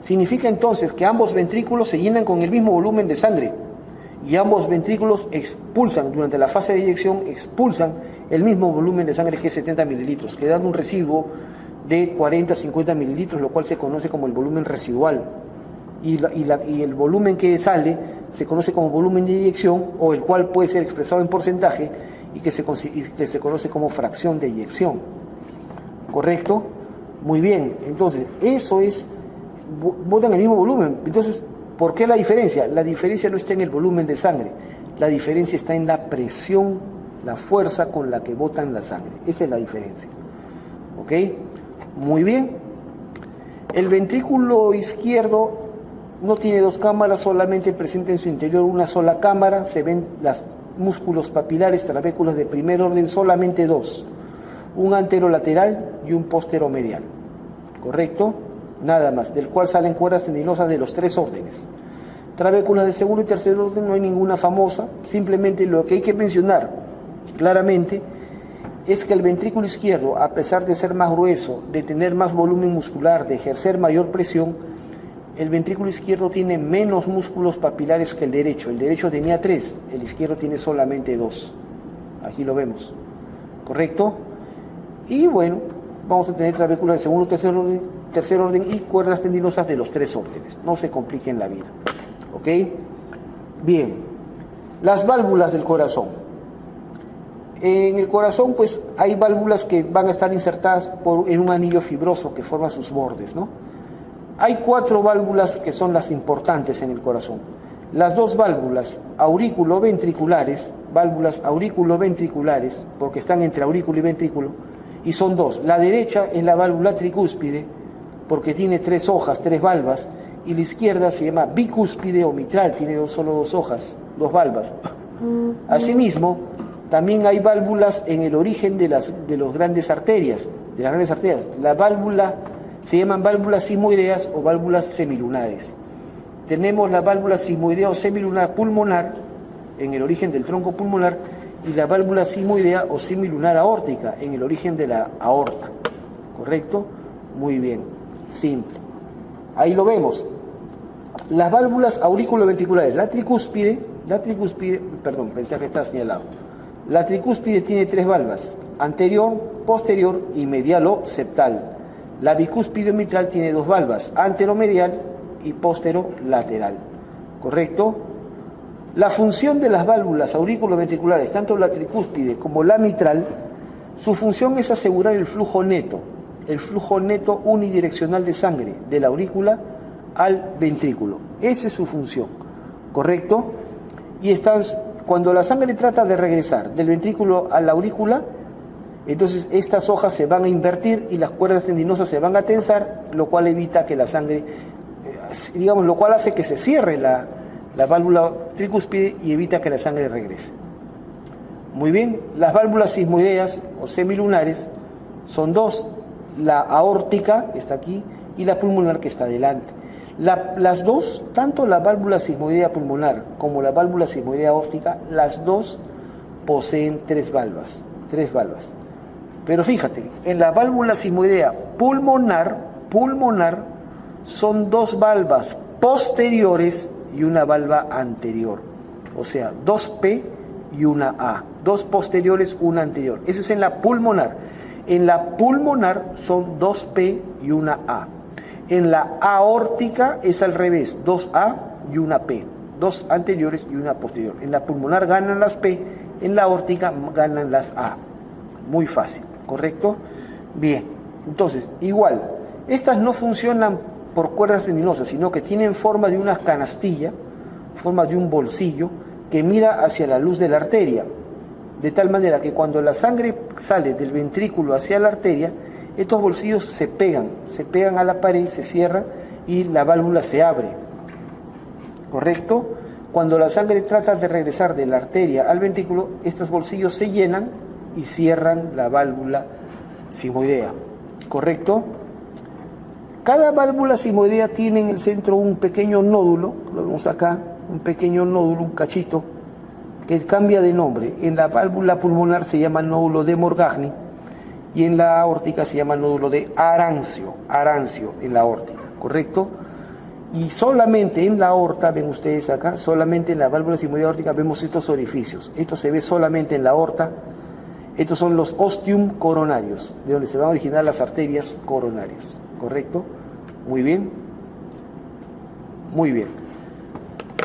Significa entonces que ambos ventrículos se llenan con el mismo volumen de sangre y ambos ventrículos expulsan, durante la fase de eyección, expulsan el mismo volumen de sangre que es 70 mililitros, quedando un residuo de 40-50 mililitros, lo cual se conoce como el volumen residual. Y el volumen que sale se conoce como volumen de eyección, o el cual puede ser expresado en porcentaje y que se conoce como fracción de eyección. ¿Correcto? Muy bien, entonces eso es, botan el mismo volumen. Entonces, ¿por qué la diferencia? La diferencia no está en el volumen de sangre, la diferencia está en la presión, la fuerza con la que botan la sangre. Esa es la diferencia. ¿Ok? Muy bien. El ventrículo izquierdo no tiene dos cámaras, solamente presenta en su interior una sola cámara. Se ven los músculos papilares, trabéculos de primer orden, solamente dos. Un anterolateral y un posteromedial. ¿Correcto? Nada más, del cual salen cuerdas tendinosas de los tres órdenes. Trabéculas de segundo y tercer orden no hay ninguna famosa, simplemente lo que hay que mencionar claramente es que el ventrículo izquierdo, a pesar de ser más grueso, de tener más volumen muscular, de ejercer mayor presión, el ventrículo izquierdo tiene menos músculos papilares que el derecho. El derecho tenía 3, el izquierdo tiene solamente 2. Aquí lo vemos. ¿Correcto? Y bueno, vamos a tener trabéculas de segundo, tercer orden y cuerdas tendinosas de los tres órdenes. No se compliquen la vida. ¿Ok? Bien. Las válvulas del corazón. En el corazón, pues, hay válvulas que van a estar insertadas en un anillo fibroso que forma sus bordes, ¿no? Hay 4 válvulas que son las importantes en el corazón. Las 2 válvulas aurículo-ventriculares, porque están entre aurículo y ventrículo, y son 2. La derecha es la válvula tricúspide, porque tiene 3 hojas, 3 valvas, y la izquierda se llama bicúspide o mitral, tiene solo 2 hojas, 2 valvas. Asimismo, también hay válvulas en el origen de las grandes arterias, La válvula se llaman válvulas sismoideas o válvulas semilunares. Tenemos la válvula sismoidea o semilunar pulmonar en el origen del tronco pulmonar y la válvula sismoidea o semilunar aórtica en el origen de la aorta. ¿Correcto? Muy bien, simple. Ahí lo vemos. Las válvulas aurículo-ventriculares, la tricúspide, pensé que estaba señalado. La tricúspide tiene 3 valvas, anterior, posterior y medialo-septal. La bicúspide mitral tiene 2 valvas, anteromedial y posterolateral. ¿Correcto? La función de las válvulas aurículo-ventriculares, tanto la tricúspide como la mitral, su función es asegurar el flujo neto unidireccional de sangre de la aurícula al ventrículo. Esa es su función. ¿Correcto? Y cuando la sangre trata de regresar del ventrículo a la aurícula, entonces estas hojas se van a invertir y las cuerdas tendinosas se van a tensar, lo cual evita que la sangre, lo cual hace que se cierre la válvula tricúspide y evita que la sangre regrese. Muy bien, las válvulas sismoideas o semilunares son 2, la aórtica, que está aquí, y la pulmonar, que está adelante. Las 2, tanto la válvula sismoidea pulmonar como la válvula sismoidea aórtica, las 2 poseen 3 valvas. Pero fíjate, en la válvula sismoidea pulmonar son 2 valvas posteriores y una valva anterior. O sea, 2P y una A. 2 posteriores, una anterior. Eso es en la pulmonar. En la pulmonar son 2P y una A. En la aórtica es al revés, 2A y una P. 2 anteriores y una posterior. En la pulmonar ganan las P, en la aórtica ganan las A. Muy fácil, ¿correcto? Bien, entonces, igual, estas no funcionan por cuerdas tendinosas, sino que tienen forma de una canastilla, forma de un bolsillo, que mira hacia la luz de la arteria, de tal manera que cuando la sangre sale del ventrículo hacia la arteria, estos bolsillos se pegan a la pared, se cierran y la válvula se abre. ¿correcto? Cuando la sangre trata de regresar de la arteria al ventrículo, estos bolsillos se llenan y cierran la válvula sigmoidea, ¿correcto? Cada válvula sigmoidea tiene en el centro un pequeño nódulo, lo vemos acá, un pequeño nódulo, un cachito, que cambia de nombre. En la válvula pulmonar se llama nódulo de Morgagni y en la aórtica se llama nódulo de Arancio en la aórtica, ¿correcto? Y solamente en la aorta, ven ustedes acá, solamente en la válvula sigmoidea aórtica vemos estos orificios. Esto se ve solamente en la aorta. Estos son los ostium coronarios, de donde se van a originar las arterias coronarias, ¿correcto? Muy bien. Muy bien.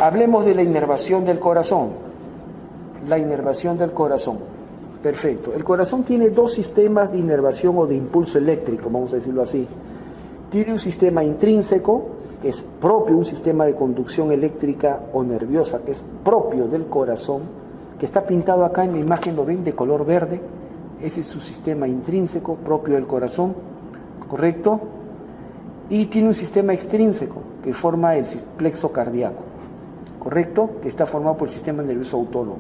Hablemos de la inervación del corazón. La inervación del corazón. Perfecto. El corazón tiene dos sistemas de inervación o de impulso eléctrico, vamos a decirlo así. Tiene un sistema intrínseco, que es propio, un sistema de conducción eléctrica o nerviosa, que es propio del corazón, que está pintado acá en la imagen, lo ven, de color verde. Ese es su sistema intrínseco, propio del corazón, ¿correcto? Y tiene un sistema extrínseco, que forma el plexo cardíaco, ¿correcto? Que está formado por el sistema nervioso autónomo.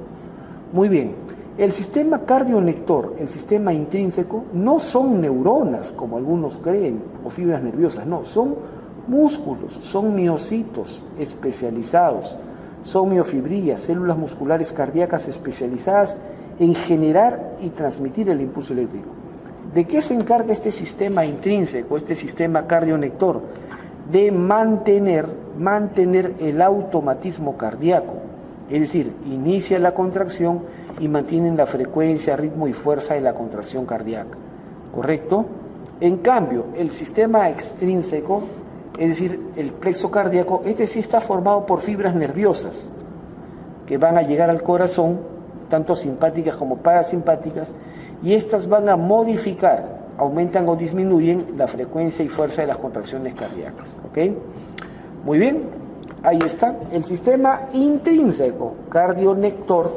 Muy bien. El sistema cardionector, el sistema intrínseco, no son neuronas, como algunos creen, o fibras nerviosas, no, son músculos, son miocitos especializados, son miofibrillas, células musculares cardíacas especializadas en generar y transmitir el impulso eléctrico. ¿De qué se encarga este sistema intrínseco, este sistema cardionector? De mantener el automatismo cardíaco, es decir, inicia la contracción y mantienen la frecuencia, ritmo y fuerza de la contracción cardíaca, ¿correcto? En cambio, el sistema extrínseco, es decir, el plexo cardíaco, este sí está formado por fibras nerviosas que van a llegar al corazón, tanto simpáticas como parasimpáticas, y estas van a modificar, aumentan o disminuyen la frecuencia y fuerza de las contracciones cardíacas, ¿ok? Muy bien, ahí está. El sistema intrínseco, cardionector,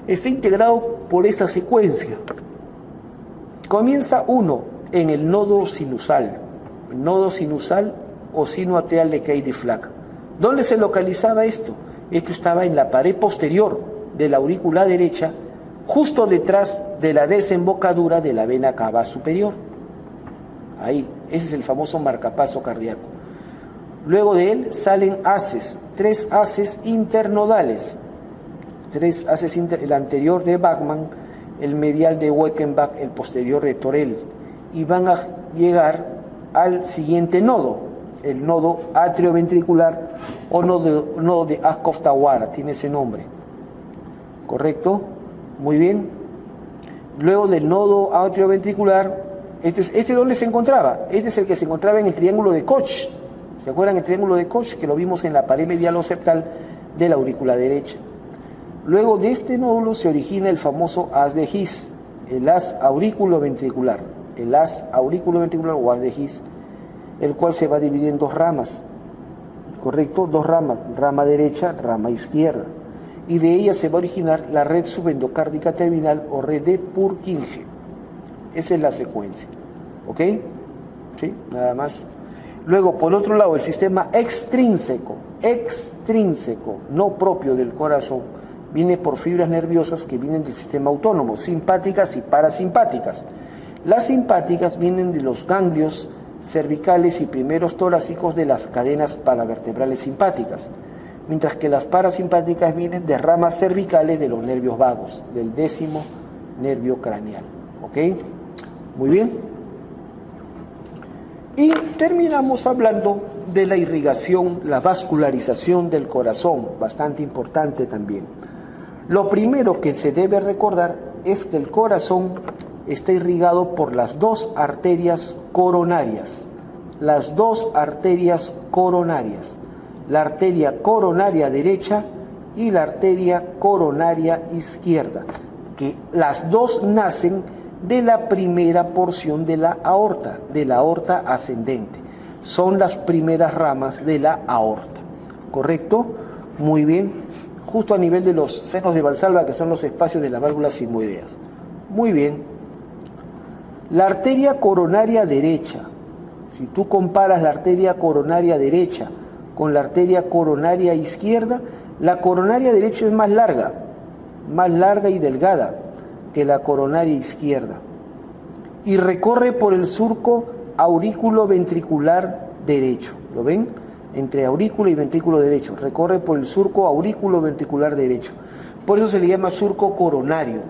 está integrado por esta secuencia. Comienza uno en el nodo sinusal o sino atrial de Kay-de-Flack. ¿Dónde se localizaba esto? Esto estaba en la pared posterior de la aurícula derecha, justo detrás de la desembocadura de la vena cava superior. Ahí, ese es el famoso marcapaso cardíaco. Luego de él salen haces, tres haces internodales, el anterior de Bachmann, el medial de Weckenbach, el posterior de Torel, y van a llegar al siguiente nodo, el nodo atrioventricular o nodo de Askov-Tawara, tiene ese nombre, ¿correcto? Muy bien. Luego del nodo atrioventricular, este ¿dónde se encontraba? Este es el que se encontraba en el triángulo de Koch. ¿Se acuerdan el triángulo de Koch? Que lo vimos en la pared medial occipital de la aurícula derecha. Luego de este nódulo se origina el famoso haz de His, el haz aurículo-ventricular, o haz de His, el cual se va a dividir en dos ramas, ¿correcto? Dos ramas, rama derecha, rama izquierda, y de ella se va a originar la red subendocárdica terminal o red de Purkinje. Esa es la secuencia, ¿ok? ¿Sí? Nada más. Luego, por otro lado, el sistema extrínseco, no propio del corazón, viene por fibras nerviosas que vienen del sistema autónomo, simpáticas y parasimpáticas. Las simpáticas vienen de los ganglios cervicales y primeros torácicos de las cadenas paravertebrales simpáticas, mientras que las parasimpáticas vienen de ramas cervicales de los nervios vagos, del 10º nervio craneal. ¿Ok? Muy bien. Y terminamos hablando de la irrigación, la vascularización del corazón, bastante importante también. Lo primero que se debe recordar es que el corazón está irrigado por las dos arterias coronarias. Las dos arterias coronarias. La arteria coronaria derecha y la arteria coronaria izquierda, que las dos nacen de la primera porción de la aorta ascendente. Son las primeras ramas de la aorta, ¿correcto? Muy bien. Justo a nivel de los senos de Valsalva, que son los espacios de las válvulas sigmoideas. Muy bien. La arteria coronaria derecha, si tú comparas la arteria coronaria derecha con la arteria coronaria izquierda. La coronaria derecha es más larga y delgada que la coronaria izquierda, y recorre por el surco aurículo-ventricular derecho. ¿Lo ven? Entre aurículo y ventrículo derecho. Recorre por el surco aurículo-ventricular derecho. Por eso se le llama surco coronario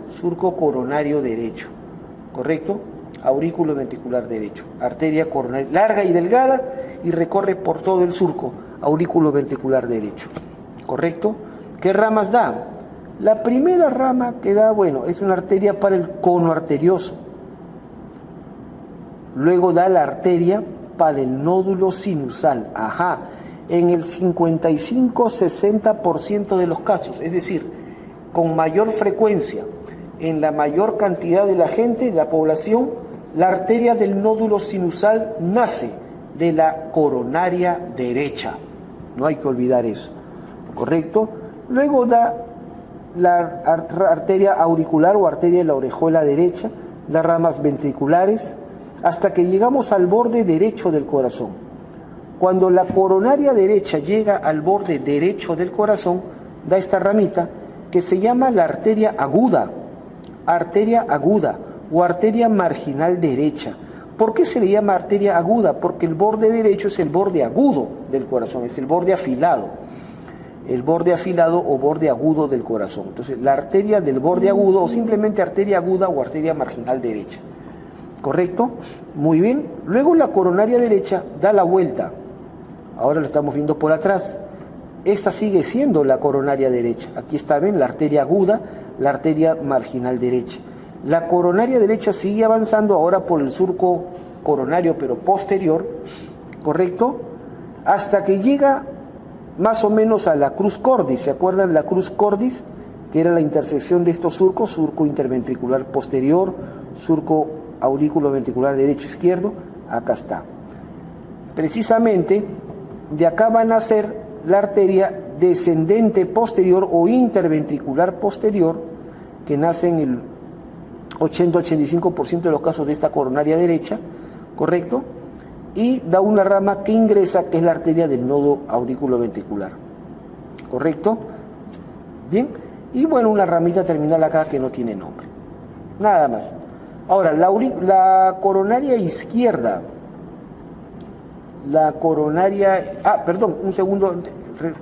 derecho. ¿Correcto? Aurículo ventricular derecho. Arteria coronaria larga y delgada y recorre por todo el surco aurículo ventricular derecho. ¿Correcto? ¿Qué ramas da? La primera rama que da, bueno, es una arteria para el cono arterioso. Luego da la arteria para el nódulo sinusal. Ajá. En el 55-60% de los casos, es decir, con mayor frecuencia, en la mayor cantidad de la gente, de la población, la arteria del nódulo sinusal nace de la coronaria derecha. No hay que olvidar eso. ¿Correcto? Luego da la arteria auricular o arteria de la orejuela derecha, las ramas ventriculares, hasta que llegamos al borde derecho del corazón. Cuando la coronaria derecha llega al borde derecho del corazón, da esta ramita que se llama la arteria aguda o arteria marginal derecha. ¿Por qué se le llama arteria aguda? Porque el borde derecho es el borde agudo del corazón, es el borde afilado o borde agudo del corazón. Entonces, la arteria del borde agudo, o simplemente arteria aguda o arteria marginal derecha. ¿Correcto? Muy bien. Luego la coronaria derecha da la vuelta. Ahora lo estamos viendo por atrás. Esta sigue siendo la coronaria derecha. Aquí está, ven, la arteria aguda, la arteria marginal derecha. La coronaria derecha sigue avanzando ahora por el surco coronario, pero posterior, ¿correcto? Hasta que llega más o menos a la cruz cordis. ¿Se acuerdan la cruz cordis? Que era la intersección de estos surcos, surco interventricular posterior, surco aurículo ventricular derecho-izquierdo. Acá está. Precisamente, de acá va a nacer la arteria descendente posterior o interventricular posterior, que nace en el 80-85% de los casos de esta coronaria derecha, ¿correcto? Y da una rama que ingresa, que es la arteria del nodo aurículo ventricular, ¿correcto? Bien, y bueno, una ramita terminal acá que no tiene nombre, nada más. Ahora, la coronaria izquierda, un segundo,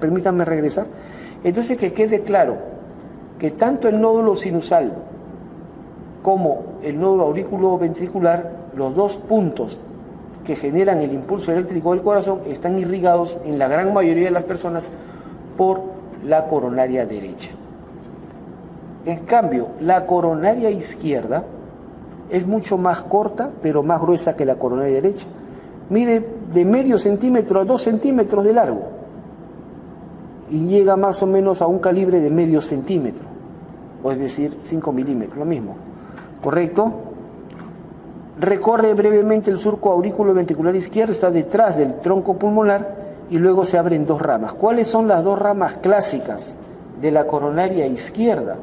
permítanme regresar. Entonces, que quede claro que tanto el nódulo sinusal como el nódulo aurículo ventricular, los dos puntos que generan el impulso eléctrico del corazón, están irrigados en la gran mayoría de las personas por la coronaria derecha. En cambio, la coronaria izquierda es mucho más corta, pero más gruesa que la coronaria derecha. Mide de medio centímetro a 2 centímetros de largo y llega más o menos a un calibre de medio centímetro, o es decir, 5 milímetros, lo mismo. ¿Correcto? Recorre brevemente el surco aurículo ventricular izquierdo, está detrás del tronco pulmonar y luego se abren dos ramas. ¿Cuáles son las dos ramas clásicas de la coronaria izquierda?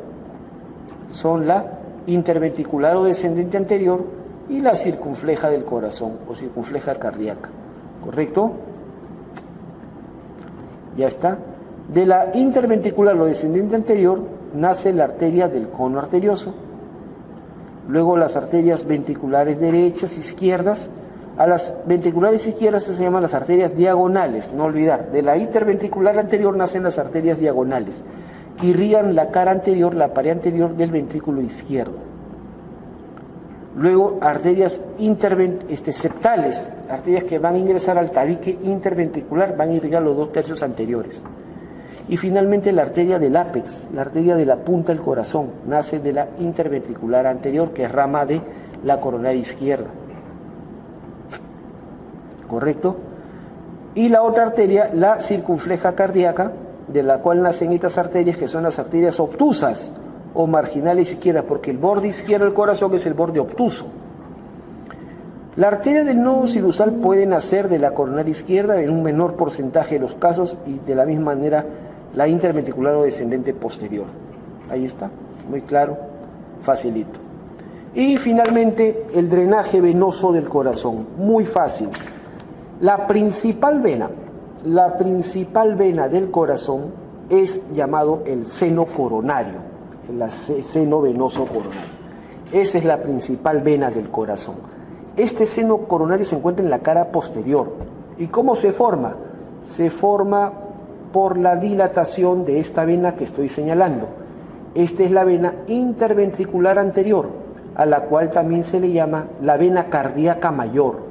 Son la interventricular o descendente anterior y la circunfleja del corazón o circunfleja cardíaca. ¿Correcto? Ya está. De la interventricular o descendente anterior nace la arteria del cono arterioso. Luego las arterias ventriculares derechas, izquierdas. A las ventriculares izquierdas se llaman las arterias diagonales, no olvidar. De la interventricular anterior nacen las arterias diagonales, que irrigan la cara anterior, la pared anterior del ventrículo izquierdo. Luego arterias septales, arterias que van a ingresar al tabique interventricular, van a irrigar los 2/3 anteriores. Y finalmente la arteria del ápex, la arteria de la punta del corazón, nace de la interventricular anterior, que es rama de la coronaria izquierda. ¿Correcto? Y la otra arteria, la circunfleja cardíaca, de la cual nacen estas arterias, que son las arterias obtusas o marginales izquierdas, porque el borde izquierdo del corazón es el borde obtuso. La arteria del nodo sinusal puede nacer de la coronaria izquierda en un menor porcentaje de los casos, y de la misma manera la interventricular o descendente posterior. Ahí está, muy claro, facilito. Y finalmente el drenaje venoso del corazón, muy fácil. La principal vena la principal vena del corazón es llamado el seno coronario, el seno venoso coronario. Esa es la principal vena del corazón. Este seno coronario se encuentra en la cara posterior. ¿Y cómo se forma? Se forma por la dilatación de esta vena que estoy señalando. Esta es la vena interventricular anterior, a la cual también se le llama la vena cardíaca mayor.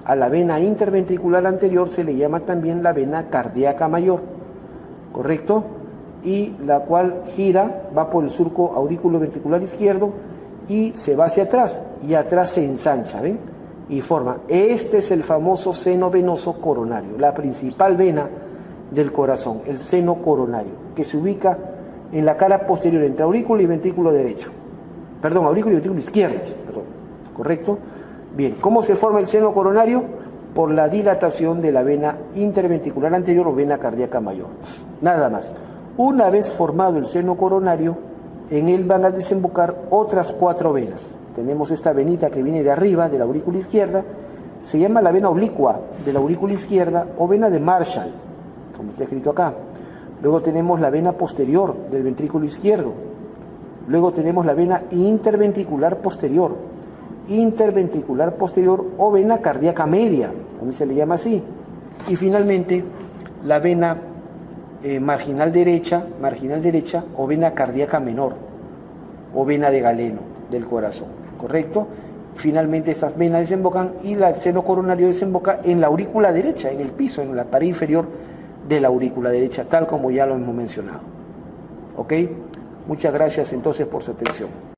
A la vena interventricular anterior se le llama también la vena cardíaca mayor, ¿correcto? Y la cual gira, va por el surco auriculoventricular izquierdo y se va hacia atrás, y atrás se ensancha, ¿ven? Y forma. Este es el famoso seno venoso coronario, la principal vena del corazón, el seno coronario, que se ubica en la cara posterior entre aurícula y ventrículo derecho. Perdón, aurícula y ventrículo izquierdo, perdón, ¿correcto? Bien, ¿cómo se forma el seno coronario? Por la dilatación de la vena interventricular anterior o vena cardíaca mayor. Nada más. Una vez formado el seno coronario, en él van a desembocar otras 4 venas. Tenemos esta venita que viene de arriba, de la aurícula izquierda, se llama la vena oblicua de la aurícula izquierda o vena de Marshall, como está escrito acá. Luego tenemos la vena posterior del ventrículo izquierdo. Luego tenemos la vena interventricular posterior o vena cardíaca media, también se le llama así. Y finalmente la vena marginal derecha o vena cardíaca menor o vena de Galeno del corazón, ¿correcto? Finalmente estas venas desembocan y el seno coronario desemboca en la aurícula derecha, en el piso, en la pared inferior de la aurícula derecha, tal como ya lo hemos mencionado. ¿Ok? Muchas gracias entonces por su atención.